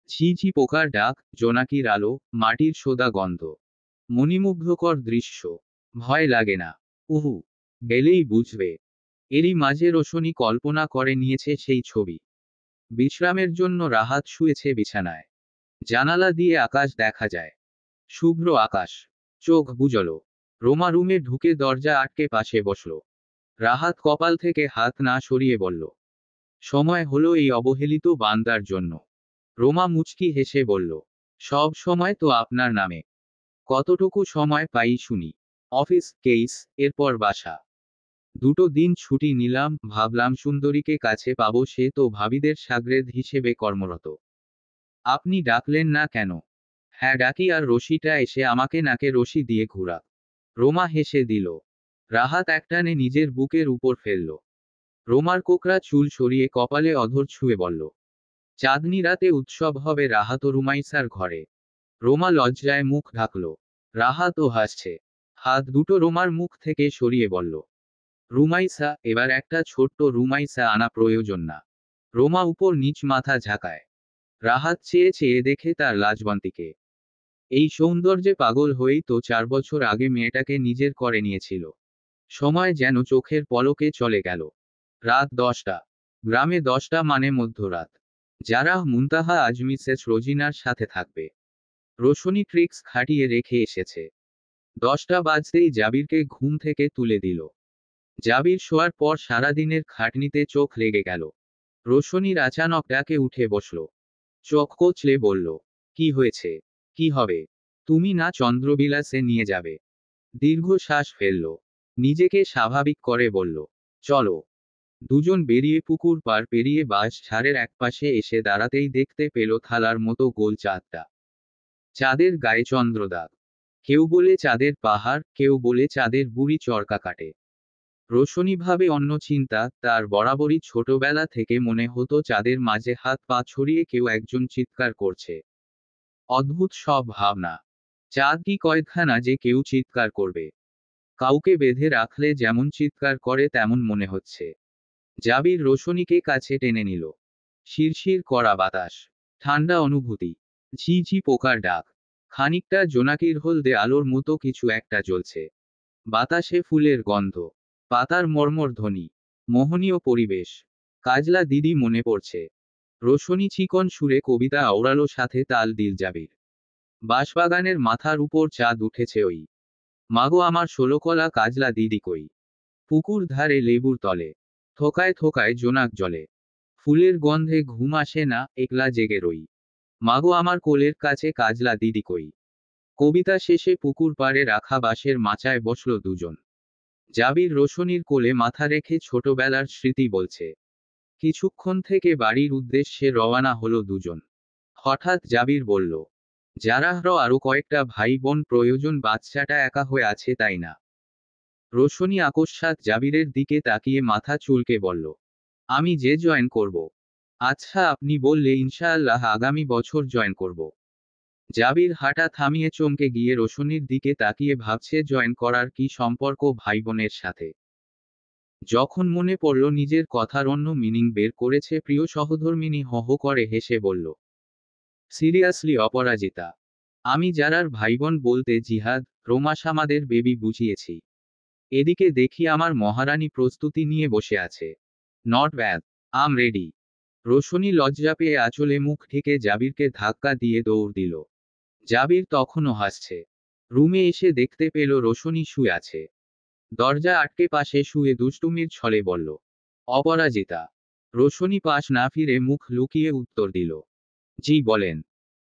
ঝিঝি পোকার ডাক, জোনাকির আলো, মাটির সোদা গন্ধ। মণিমুগ্ধকর দৃশ্য। ভয় লাগে না। উহু, গেলেই বুঝবে। এরই মাঝে রোশনি কল্পনা করে নিয়েছে সেই ছবি। বিশ্রামের জন্য রাহাত শুয়েছে বিছানায়। জানালা দিয়ে আকাশ দেখা যায়। শুভ্র আকাশ। চোখ বুজল। রোমা রুমে ঢুকে দরজা আটকে পাশে বসল। রাহাত কপাল থেকে হাত না সরিয়ে বলল, সময় হলো এই অবহেলিত বান্দার জন্য। রোমা মুচকি হেসে বলল, সব সময় তো আপনার নামে। কতটুকু সময় পাই শুনি? অফিস, কেইস, এরপর বাসা। দুটো দিন ছুটি নিলাম, ভাবলাম সুন্দরীকে কাছে পাবো, সে তো ভাবিদের সাগরেদ হিসেবে কর্মরত। আপনি ডাকলেন না কেন? হ্যাঁ ডাকি, আর রশিটা এসে আমাকে নাকে রশি দিয়ে ঘুরা। রোমা হেসে দিল। রাহাত একটানে নিজের বুকের উপর ফেলল। রোমার কোকড়া চুল সরিয়ে কপালে অধর ছুঁয়ে বলল, চাঁদনি রাতে উৎসব হবে রাহাত ও রুমাইসার ঘরে। রোমা লজ্জায় মুখ ঢাকল। রাহাতও হাসছে। হাত দুটো রোমার মুখ থেকে সরিয়ে বলল, রুমাইসা, এবার একটা ছোট্ট রুমাইসা আনা প্রয়োজন না। রোমা উপর নিচ মাথা ঝাঁকায়। রাহাত চেয়ে চেয়ে দেখে তার লাজবন্তীকে। এই সৌন্দর্যে পাগল হয়েই তো 4 বছর আগে মেয়েটাকে নিজের করে নিয়েছিল। সময় যেন চোখের পলকে চলে গেল। রাত 10টা। গ্রামে 10টা মানে মধ্যরাত। যারা মুনতাহা আজ মিসেস রোজিনার সাথে থাকবে। রোশনি ট্রিক্স খাটিয়ে রেখে এসেছে। 10টা বাজতেই জাবিরকে ঘুম থেকে তুলে দিল। জাবির শোয়ার পর সারাদিনের খাটনিতে চোখ লেগে গেল। রোশনির আচানক ডাকে উঠে বসল। চোখ কচলে বলল, কি হয়েছে? কি হবে? তুমি না চন্দ্রবিলাসে নিয়ে যাবে? দীর্ঘ শ্বাস ফেলল। নিজেকে স্বাভাবিক করে বলল, চলো। দুজন বেরিয়ে পুকুর পার পেরিয়ে বাঁশ ঝাড়ের একপাশে এসে দাঁড়াতেই দেখতে পেল থালার মতো গোল চাঁদটা। চাঁদের গায়ে চন্দ্রদাগ। কেউ বলে চাঁদের পাহাড়, কেউ বলে চাঁদের বুড়ি চরকা কাটে। রোশনি ভাবে অন্য চিন্তা, তার বরাবরই ছোটবেলা থেকে মনে হতো চাঁদের মাঝে হাত পা ছড়িয়ে কেউ একজন চিৎকার করছে। অদ্ভুত সব ভাবনা। চাঁদ কি কয়খানা যে কেউ চিৎকার করবে? কাউকে বেঁধে রাখলে যেমন চিৎকার করে তেমন মনে হচ্ছে। জাবির রোশনিকে কাছে টেনে নিল। শিরশির করা বাতাস। ঠান্ডা অনুভূতি। ঝিঝি পোকার ডাক। খানিকটা জোনাকির হলদে আলোর মতো কিছু একটা জ্বলছে। বাতাসে ফুলের গন্ধ। পাতার মর্মর ধ্বনি। মোহনীয় পরিবেশ। কাজলা দিদি মনে পড়ছে। রোশনি চিকন সুরে কবিতা আওড়ালো, সাথে তাল দিল জাবির। বাঁশবাগানের মাথার উপর চাঁদ উঠেছে ওই। মাগো আমার ষোলকলা কাজলা দিদি কই। পুকুর ধারে লেবুর তলে থোকায় থোকায় জোনাক জলে। ফুলের গন্ধে ঘুম আসে না, একলা জেগে রই। মাগো আমার কোলের কাছে কাজলা দিদি কই। কবিতা শেষে পুকুর পাড়ে রাখা বাঁশের মাচায় বসল দুজন। জাবির রোশনির কোলে মাথা রেখে ছোটবেলার স্মৃতি বলছে। কিছুক্ষণ থেকে বাড়ির উদ্দেশ্যে রওয়ানা হলো দুজন। হঠাৎ জাবির বলল, যারাহর আরো কয়েকটা ভাই বোন প্রয়োজন, বাচ্চাটা একা হয়ে আছে তাই না? রোশনি আকস্মাৎ জাবিরের দিকে তাকিয়ে মাথা চুলকে বলল, আমি যে জয়েন করব। আচ্ছা, আপনি বললে ইনশাআল্লাহ আগামী বছর জয়েন করব। জাবির হাঁটা থামিয়ে চমকে গিয়ে রোশনির দিকে তাকিয়ে ভাবছে জয়েন করার কি সম্পর্ক ভাই বোনের সাথে। যখন মনে পড়ল নিজের কথার অন্য মিনিং বের করেছে প্রিয় সহধর্মিনী হহ করে হেসে বলল, সিরিয়াসলি অপরাজিতা, আমি যারার ভাইবোন বলতে জিহাদ, রোমাস আমাদের বেবি বুঝিয়েছি। এদিকে দেখি আমার মহারানী প্রস্তুতি নিয়ে বসে আছে। Not bad, I'm ready. Roshni লজ্জা পেয়ে আঁচলে মুখ ঢেকে জাবিরকে ধাক্কা দিয়ে দৌড় দিল। জাবির তখনও হাসছে। রুমে এসে দেখতে পেল রোশনি শুয়ে আছে। দরজা আটকে পাশে শুয়ে দুষ্টুমির ছলে বলল, অপরাজিতা। রোশনি পাশ না ফিরে মুখ লুকিয়ে উত্তর দিল, জি বলেন।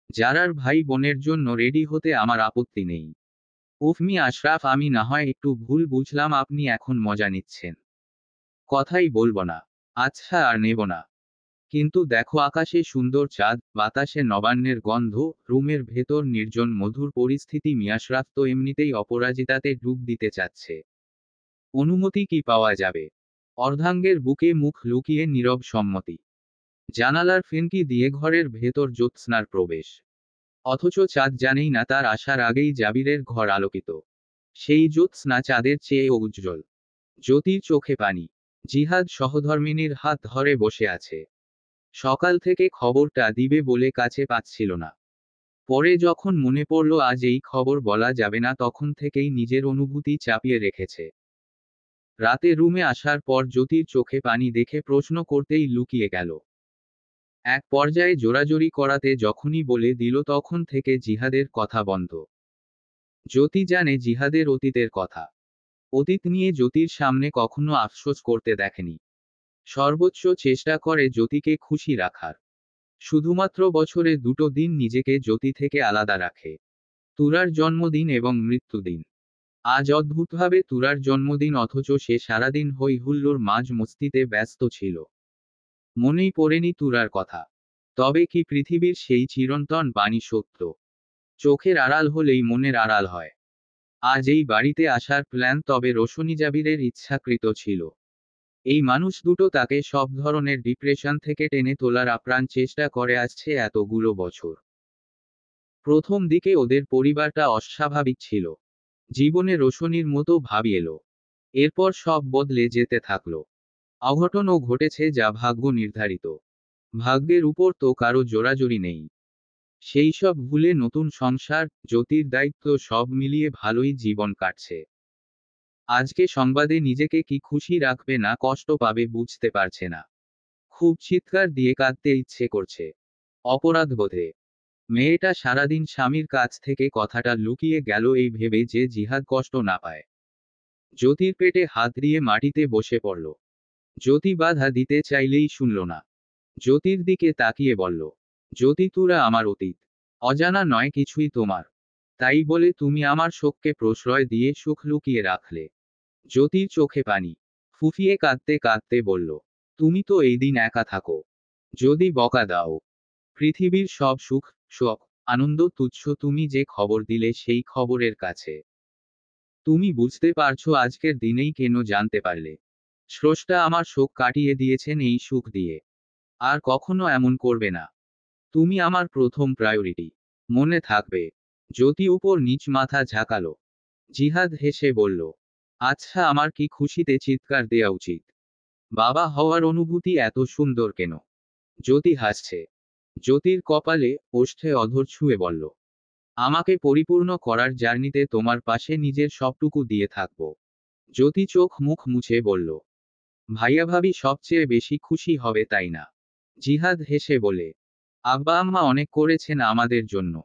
যারার ভাই বোনের জন্য রেডি হতে আমার আপত্তি নেই। উফমি আশরাফ, আমি না হয় একটু ভুল বুঝলাম, আপনি এখন মজা নিচ্ছেন। কথাই বলবো না। আচ্ছা, আর নেব না। কিন্তু দেখো, আকাশে সুন্দর চাঁদ, বাতাসে নবান্নের গন্ধ, রুমের ভেতর নির্জন মধুর পরিস্থিতি। মিয়াশরাফ তো এমনিতেই অপরাজিতাতে ডুব দিতে চাচ্ছে। অনুমতি কি পাওয়া যাবে? অর্ধাঙ্গের বুকে মুখ লুকিয়ে নীরব সম্মতি। জানালার ফিনকি দিয়ে ঘরের ভেতর জ্যোৎস্নার প্রবেশ। অথচ চাঁদ জানেই না তার আসার আগেই জাবিরের ঘর আলোকিত। সেই জ্যোৎস্না চাঁদের চেয়েও উজ্জ্বল। জ্যোতির চোখে পানি। জিহাদ সহধর্মিনীর হাত ধরে বসে আছে। সকাল থেকে খবরটা দিবে বলে কাছে পাচ্ছিল না। পরে যখন মনে পড়ল আজ এই খবর বলা যাবে না, তখন থেকেই নিজের অনুভূতি চাপিয়ে রেখেছে। রাতে রুমে আসার পর জ্যোতির চোখে পানি দেখে প্রশ্ন করতেই লুকিয়ে গেল। এক পর্যায়ে জোরাজোরি করাতে যখনই বলে দিল, তখন থেকে জিহাদের কথা বন্ধ। জ্যোতি জানে জিহাদের অতীতের কথা। অতীত নিয়ে জ্যোতির সামনে কখনো আফসোস করতে দেখেনি। সর্বোচ্চ চেষ্টা করে জ্যোতিকে খুশি রাখার। শুধুমাত্র বছরে দুটো দিন নিজেকে জ্যোতি থেকে আলাদা রাখে, তুরার জন্মদিন এবং মৃত্যুদিন। আজ অদ্ভুতভাবে তুরার জন্মদিন, অথচ সে সারাদিন হই হুল্লোড় মাঝ মস্তিতে ব্যস্ত ছিল। মনেই পড়েনি তুরার কথা। তবে কি পৃথিবীর সেই চিরন্তন বাণী সত্য? চোখের আড়াল হলেই মনের আড়াল হয়। আজ এই বাড়িতে আসার প্ল্যান, তবে রোশনি জাবিরের ইচ্ছাকৃত ছিল। এই মানুষ দুটো তাকে সব ধরনের ডিপ্রেশন থেকে টেনে তোলার আপ্রাণ চেষ্টা করে আসছে এতগুলো বছর। প্রথম দিকে ওদের পরিবারটা অস্বাভাবিক ছিল। জীবনে রোশনির মতো ভাবি এলো। এরপর সব বদলে যেতে থাকলো। অঘটনও ঘটেছে যা ভাগ্য নির্ধারিত। ভাগ্যের উপর তো কারো জোরাজুরি নেই। সেই সব ভুলে নতুন সংসার, জ্যোতির দায়িত্ব, সব মিলিয়ে ভালোই জীবন কাটছে। আজকে সংবাদে নিজেকে কি খুশি রাখবে না কষ্ট পাবে বুঝতে পারছে না। খুব চিৎকার দিয়ে কাঁদতে ইচ্ছে করছে। অপরাধ বোধে। মেয়েটা সারাদিন স্বামীর কাছ থেকে কথাটা লুকিয়ে গেল এই ভেবে যে জিহাদ কষ্ট না পায়। জ্যোতির পেটে হাত দিয়ে মাটিতে বসে পড়ল। জ্যোতি বাধা দিতে চাইলেই শুনল না। জ্যোতির দিকে তাকিয়ে বলল, জ্যোতি, তুরা আমার অতীত। অজানা নয় কিছুই তোমার। তাই বলে তুমি আমার শোককে প্রশ্রয় দিয়ে সুখ লুকিয়ে রাখলে। জ্যোতির চোখে পানি। ফুফিয়ে কাঁদতে কাঁদতে বলল, তুমি তো এই দিন একা থাকো। যদি বকা দাও। পৃথিবীর সব সুখ, শোক, আনন্দ তুচ্ছ তুমি যে খবর দিলে সেই খবরের কাছে। তুমি বুঝতে পারছো আজকের দিনেই কেন জানতে পারলে। স্রষ্টা আমার শোক কাটিয়ে দিয়েছেন এই সুখ দিয়ে। আর কখনো এমন করবে না। তুমি আমার প্রথম প্রায়োরিটি। মনে থাকবে। জ্যোতি উপর নিচ মাথা ঝাঁকালো। জিহাদ হেসে বলল, আচ্ছা, আমার কি খুশিতে চিৎকার দেয়া উচিত? বাবা হওয়ার অনুভূতি এত সুন্দর কেন? জ্যোতি হাসছে। জ্যোতির কপালে, ওষ্ঠে অধর ছুঁয়ে বলল, আমাকে পরিপূর্ণ করার জার্নিতে তোমার পাশে নিজের সবটুকু দিয়ে থাকব। জ্যোতি চোখ মুখ মুছে বলল, ভাইয়া ভাবি সবচেয়ে বেশি খুশি হবে তাই না? জিহাদ হেসে বলে, আব্বা আম্মা অনেক করেছেন আমাদের জন্য।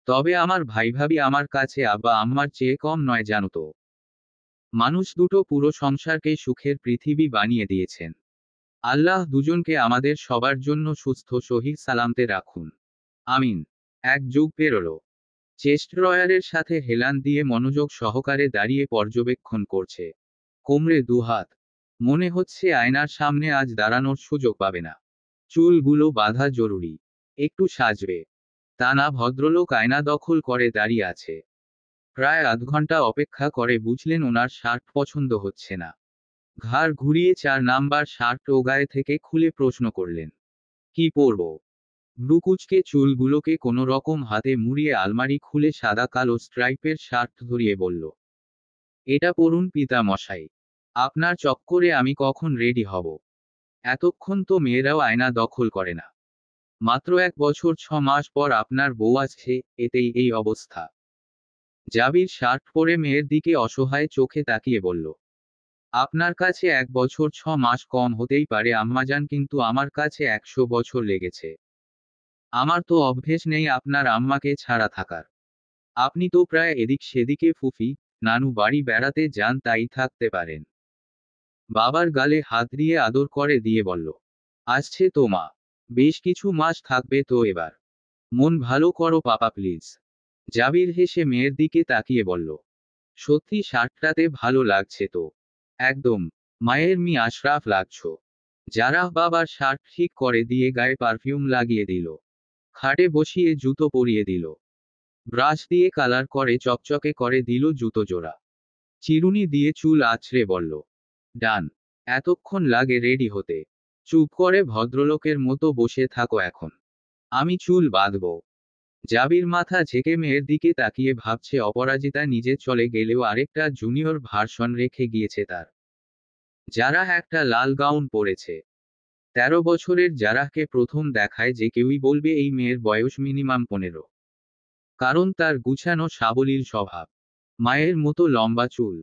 তবে আমার ভাই ভাবি আমার কাছে আব্বা আম্মার চেয়ে কম নয় জানো তো। মানুষ দুটো পুরো সংসারকে সুখের পৃথিবী বানিয়ে দিয়েছেন। আল্লাহ দুজনকে আমাদের সবার জন্য সুস্থ সহিহ সালামতে রাখুন। আমিন। এক যুগ পেরোলো। চেস্ট ড্রয়ারের সাথে হেলান দিয়ে মনোযোগ সহকারে দাঁড়িয়ে পর্যবেক্ষণ করছে। কোমরে দুহাত। মনে হচ্ছে আয়নার সামনে আজ দাঁড়ানোর সুযোগ পাবে না। চুলগুলো বাঁধা জরুরি। একটু সাজবে। তা না ভদ্রলোক আয়না দখল করে দাঁড়িয়ে আছে। প্রায় আধ ঘন্টা অপেক্ষা করে বুঝলেন ওনার শার্ট পছন্দ হচ্ছে না। ঘাড় ঘুরিয়ে 4 নাম্বার শার্ট ও গায়ে থেকে খুলে প্রশ্ন করলেন, কি পরব? ভ্রুকুচকে চুলগুলোকে কোনো রকম হাতে মুড়িয়ে আলমারি খুলে সাদা কালো স্ট্রাইপের শার্ট ধরিয়ে বলল, এটা পরুন পিতা মশাই। আপনার চক্করে আমি কখন রেডি হব? এতক্ষণ তো মেয়েরাও আয়না দখল করে না। মাত্র 1 বছর 6 মাস পর আপনার বউ আছে, এতেই এই অবস্থা। জাবির শার্ট পরে মেয়ের দিকে অসহায় চোখে তাকিয়ে বলল, আপনার কাছে 1 বছর 6 মাস কম হতেই পারে আম্মাজান, কিন্তু আমার কাছে 100 বছর লেগেছে। আমার তো অভ্যেস নেই আপনার আম্মাকে ছাড়া থাকার। আপনি তো প্রায় এদিক সেদিকে ফুফি, নানু বাড়ি বেড়াতে যান, তাই থাকতে পারেন। বাবার গালে হাত দিয়ে আদর করে দিয়ে বলল, আসছে তো মা। বেশ কিছু মাস থাকবে তো এবার। মন ভালো করো পাপা প্লিজ। জাবির হেসে মেয়ের দিকে তাকিয়ে বলল, সত্যি শার্টটাতে ভালো লাগছে তো। একদম মায়ের মি আশরাফ লাগছো। যারা বাবার শার্ট ঠিক করে দিয়ে গায়ে পারফিউম লাগিয়ে দিল। খাটে বসিয়ে জুতো পরিয়ে দিল। ব্রাশ দিয়ে কালার করে চকচকে করে দিল জুতো জোড়া। চিরুনি দিয়ে চুল আছড়ে বলল, ডান। এতক্ষণ লাগে রেডি হতে? চুপ করে ভদ্রলোকের মতো বসে থাকো এখন। আমি চুল বাঁধব। জাবির মাথা ঝেঁকে মেয়ের দিকে তাকিয়ে ভাবছে অপরাজিতা নিজে চলে গেলেও আরেকটা জুনিয়র ভার্সন রেখে গিয়েছে তার। যারা একটা লাল গাউন পরেছে। 13 বছরের যারাকে প্রথম দেখায় যে কেউই বলবে এই মেয়ের বয়স মিনিমাম 15। কারণ তার গুছানো সাবলীল স্বভাব। মায়ের মতো লম্বা চুল।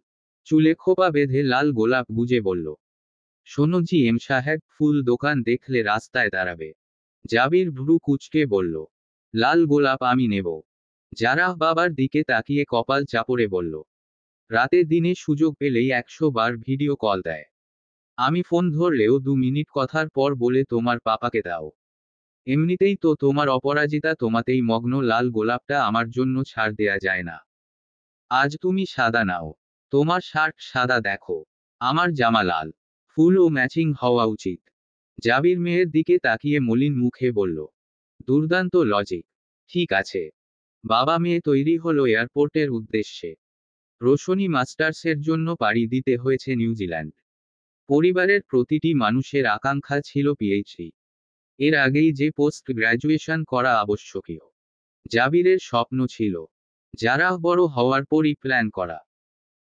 চুলে খোপা বেঁধে লাল গোলাপ গুজে বলল, শোনো জি এম সাহেব, ফুল দোকান দেখলে রাস্তায় দাঁড়াবে। জাবির ভ্রু কুঁচকে বলল, লাল গোলাপ আমি নেব। যারা বাবার দিকে তাকিয়ে কপাল চাপড়ে বলল, রাতে দিনে সুযোগ পেলেই 100 বার ভিডিও কল দেয়। আমি ফোন ধরলেও 2 মিনিট কথার পর বলে তোমার পাপাকে দাও। এমনিতেই তো তোমার অপরাজিতা তোমাতেই মগ্ন, লাল গোলাপটা আমার জন্য ছাড় দেয়া যায় না। আজ তুমি সাদা নাও। তোমার শার্ট সাদা দেখো। আমার জামা লাল। ফুলও ম্যাচিং হওয়া উচিত। জাবির মেয়ের দিকে তাকিয়ে মলিন মুখে বলল, দুর্দান্ত লজিক। ঠিক আছে। বাবা মেয়ে তৈরি হলো এয়ারপোর্টের উদ্দেশ্যে। রোশনি মাস্টার্সের জন্য পাড়ি দিতে হয়েছে নিউজিল্যান্ড। পরিবারের প্রতিটি মানুষের আকাঙ্ক্ষা ছিল পিএইচডি। এর আগেই যে পোস্ট গ্র্যাজুয়েশন করা আবশ্যকীয়। জাবিরের স্বপ্ন ছিল যারা বড় হওয়ার পরই প্ল্যান করা।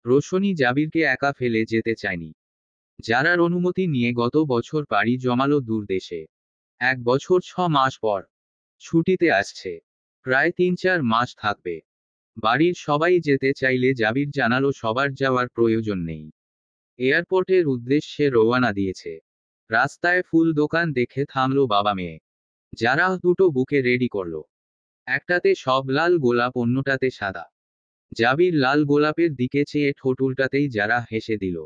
রোশনি জাবিরকে একা ফেলে যেতে চায়নি। যারার অনুমতি নিয়ে গত বছর পাড়ি জমালো দূর দেশে। 1 বছর 6 মাস পর ছুটিতে আসছে। প্রায় 3-4 মাস থাকবে। বাড়ির সবাই যেতে চাইলে জাবির জানালো সবার যাওয়ার প্রয়োজন নেই। এয়ারপোর্টের উদ্দেশ্যে রওয়ানা দিয়েছে। রাস্তায় ফুল দোকান দেখে থামলো বাবা মেয়ে। যারা দুটো বুকে রেডি করলো। একটাতে সব লাল গোলাপ, অন্যটাতে সাদা। জাবির লাল গোলাপের দিকে চেয়ে ঠোঁট উল্টাতেই যারা হেসে দিল।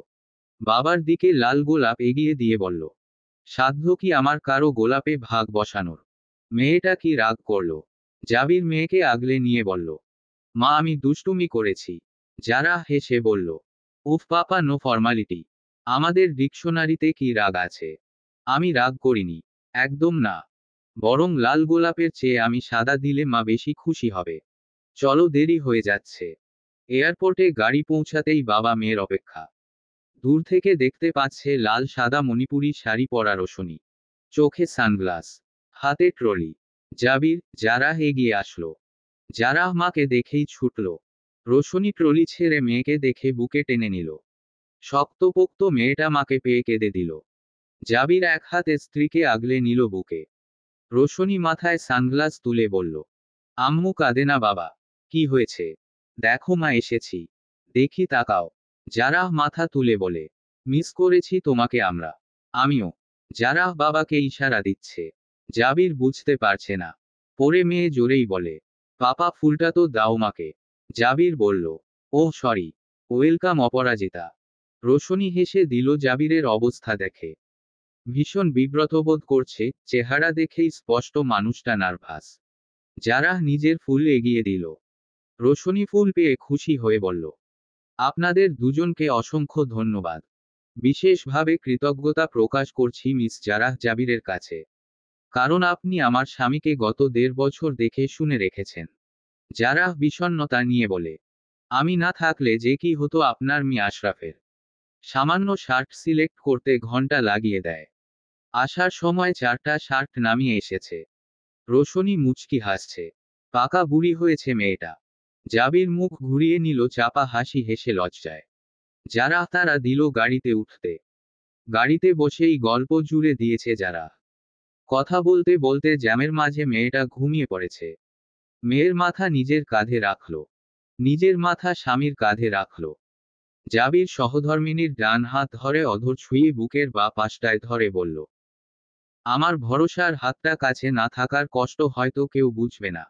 বাবার দিকে লাল গোলাপ এগিয়ে দিয়ে বলল, সাধ্য কি আমার কারো গোলাপে ভাগ বসানোর? মেয়েটা কি রাগ করলো? জাবির মেয়েকে আগলে নিয়ে বলল, মা আমি দুষ্টুমি করেছি। যারা হেসে বলল, উফ পাপা, নো ফর্মালিটি। আমাদের ডিকশনারিতে কি রাগ আছে? আমি রাগ করিনি। একদম না। বরং লাল গোলাপের চেয়ে আমি সাদা দিলে মা বেশি খুশি হবে। চলো, দেরি হয়ে যাচ্ছে। এয়ারপোর্টে গাড়ি পৌঁছাতেই বাবা মেয়ের অপেক্ষা। দূর থেকে দেখতে পাচ্ছে লাল সাদা মণিপুরি শাড়ি পরা রোশনি। চোখে সানগ্লাস। হাতে ট্রলি। জাবির, যারা এগিয়ে আসলো। যারা মাকে দেখেই ছুটল। রোশনি ট্রলি ছেড়ে মেয়েকে দেখে বুকে টেনে নিল। শক্তপোক্ত মেয়েটা মাকে পেয়ে কেঁদে দিল। জাবির এক হাতে স্ত্রীকে আগলে নিল বুকে। রোশনি মাথায় সানগ্লাস তুলে বলল, আম্মু কাঁদে না বাবা। কি হয়েছে? দেখো মা এসেছি। দেখি তাকাও। যারা মাথা তুলে বলে, মিস করেছি তোমাকে আমরা। আমিও। যারা বাবাকে ইশারা দিচ্ছে। জাবির বুঝতে পারছে না। পরে মেয়ে জোরেই বলে, পাপা ফুলটা তো দাও মাকে। জাবির বলল, ও সরি। ওয়েলকাম অপরাজিতা। রোশনি হেসে দিল জাবিরের অবস্থা দেখে। ভীষণ বিব্রত বোধ করছে, চেহারা দেখেই স্পষ্ট মানুষটা নার্ভাস। যারা নিজের ফুল এগিয়ে দিল। রোশনি ফুল পেয়ে খুশি হয়ে বলল, আপনাদের দুজনকে অসংখ্য ধন্যবাদ। বিশেষভাবে কৃতজ্ঞতা প্রকাশ করছি মিস জারাহ জাবিরের কাছে। কারণ আপনি আমার স্বামীকে গত 1.5 বছর দেখে শুনে রেখেছেন। জারাহ বিষণ্ণতা নিয়ে বলে, আমি না থাকলে যে কি হতো আপনার মি আশরাফের। সামান্য শার্ট সিলেক্ট করতে ঘন্টা লাগিয়ে দেয়। আসার সময় 4টা শার্ট নামিয়ে এসেছে। রোশনি মুচকি হাসছে। পাকা বুড়ি হয়েছে মেয়েটা। জাবির মুখ ঘুরিয়ে নিল চাপা হাসি হেসে লজ্জায়। যারা তারা দিল গাড়িতে উঠতে। গাড়িতে বসেই গল্প জুড়ে দিয়েছে যারা। কথা বলতে বলতে জ্যামের মাঝে মেয়েটা ঘুমিয়ে পড়েছে। মেয়ের মাথা নিজের কাঁধে রাখল। নিজের মাথা স্বামীর কাঁধে রাখল। জাবির সহধর্মিনীর ডান হাত ধরে অধর ছুঁয়ে বুকের বা পাশটায় ধরে বলল, আমার ভরসার হাতটা কাছে না থাকার কষ্ট হয়তো কেউ বুঝবে না।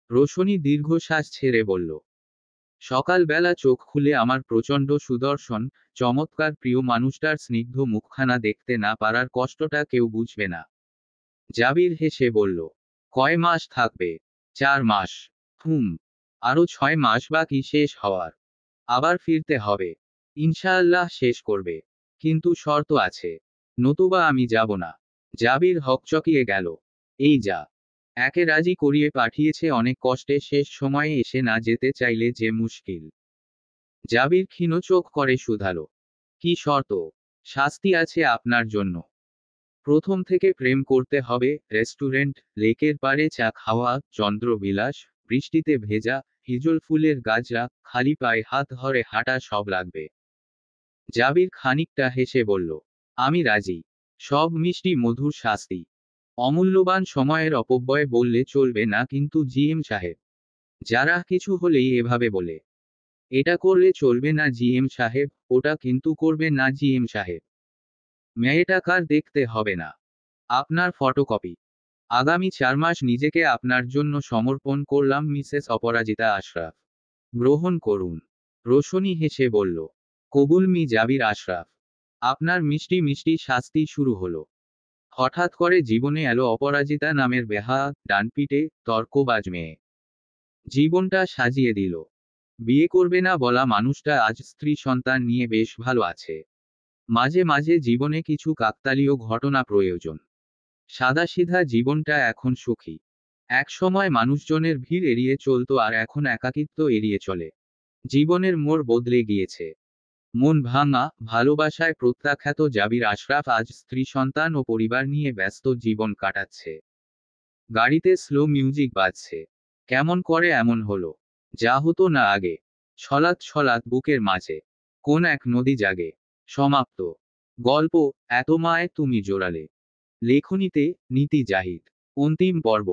রোশনি দীর্ঘশ্বাস ছেড়ে বলল, সকালবেলা চোখ খুলে আমার প্রচণ্ড সুদর্শন, চমৎকার প্রিয় মানুষটার স্নিগ্ধ মুখখানা দেখতে না পারার কষ্টটা কেউ বুঝবে না। জাবির হেসে বলল, কয় মাস থাকবে? 4 মাস। আরো 6 মাস বাকি শেষ হওয়ার। আবার ফিরতে হবে। ইনশাআল্লাহ শেষ করবে। কিন্তু শর্ত আছে। নতুবা আমি যাব না। জাবির হকচকিয়ে গেল। এই যা। একে রাজি করিয়ে পাঠিয়েছে অনেক কষ্টে, শেষ সময়ে এসে না যেতে চাইলে যে মুশকিল। জাবির ক্ষীণ চোখ করে শুধালো, কি শর্ত? শাস্তি আছে আপনার জন্য। প্রথম থেকে প্রেম করতে হবে, রেস্টুরেন্ট, লেকের পাড়ে চা খাওয়া, চন্দ্রবিলাস, বৃষ্টিতে ভেজা, হিজল ফুলের গাজরা, খালি পায়ে হাত ধরে হাঁটা সব লাগবে। জাবির খানিকটা হেসে বলল, আমি রাজি। সব মিষ্টি মধুর শাস্তি। অমূল্যবান সময়ের অপব্যয় বললে চলবে না কিন্তু জিএম সাহেব। যারা কিছু হলেই এভাবে বলে, এটা করলে চলবে না জিএম সাহেব, ওটা কিন্তু করবে না জিএম সাহেব। মেয়েটা কার দেখতে হবে না। আপনার ফটোকপি। আগামী 4 মাস নিজেকে আপনার জন্য সমর্পণ করলাম মিসেস অপরাজিতা আশরাফ। গ্রহণ করুন। রোশনি হেসে বলল, কবুল মি জাবির আশরাফ। আপনার মিষ্টি মিষ্টি শাস্তি শুরু হলো। হঠাৎ করে জীবনে এলো অপরাজিতা নামের বেহায়া, ডানপিটে, তর্কবাজ মেয়ে। জীবনটা সাজিয়ে দিল। বিয়ে করবে না বলা মানুষটা আজ স্ত্রী সন্তান নিয়ে বেশ ভালো আছে। মাঝে মাঝে জীবনে কিছু কাকতালীয় ঘটনা প্রয়োজন। সাদাসিধা জীবনটা এখন সুখী। এক সময় মানুষজনের ভিড় এড়িয়ে চলতো আর এখন একাকিত্ব এড়িয়ে চলে। জীবনের মোড় বদলে গিয়েছে। মন ভাঙা, ভালোবাসায় প্রত্যাখ্যাত জাবির আশরাফ আজ স্ত্রী সন্তান ও পরিবার নিয়ে ব্যস্ত জীবন কাটাচ্ছে। গাড়িতে স্লো মিউজিক বাজছে। কেমন করে এমন হলো? যা হতো না আগে। ছলাৎ ছলাৎ বুকের মাঝে। কোন এক নদী জাগে। সমাপ্ত। গল্প, এত মায় তুমি জোড়ালে। লেখনীতে, নীতি জাহিদ। অন্তিম পর্ব।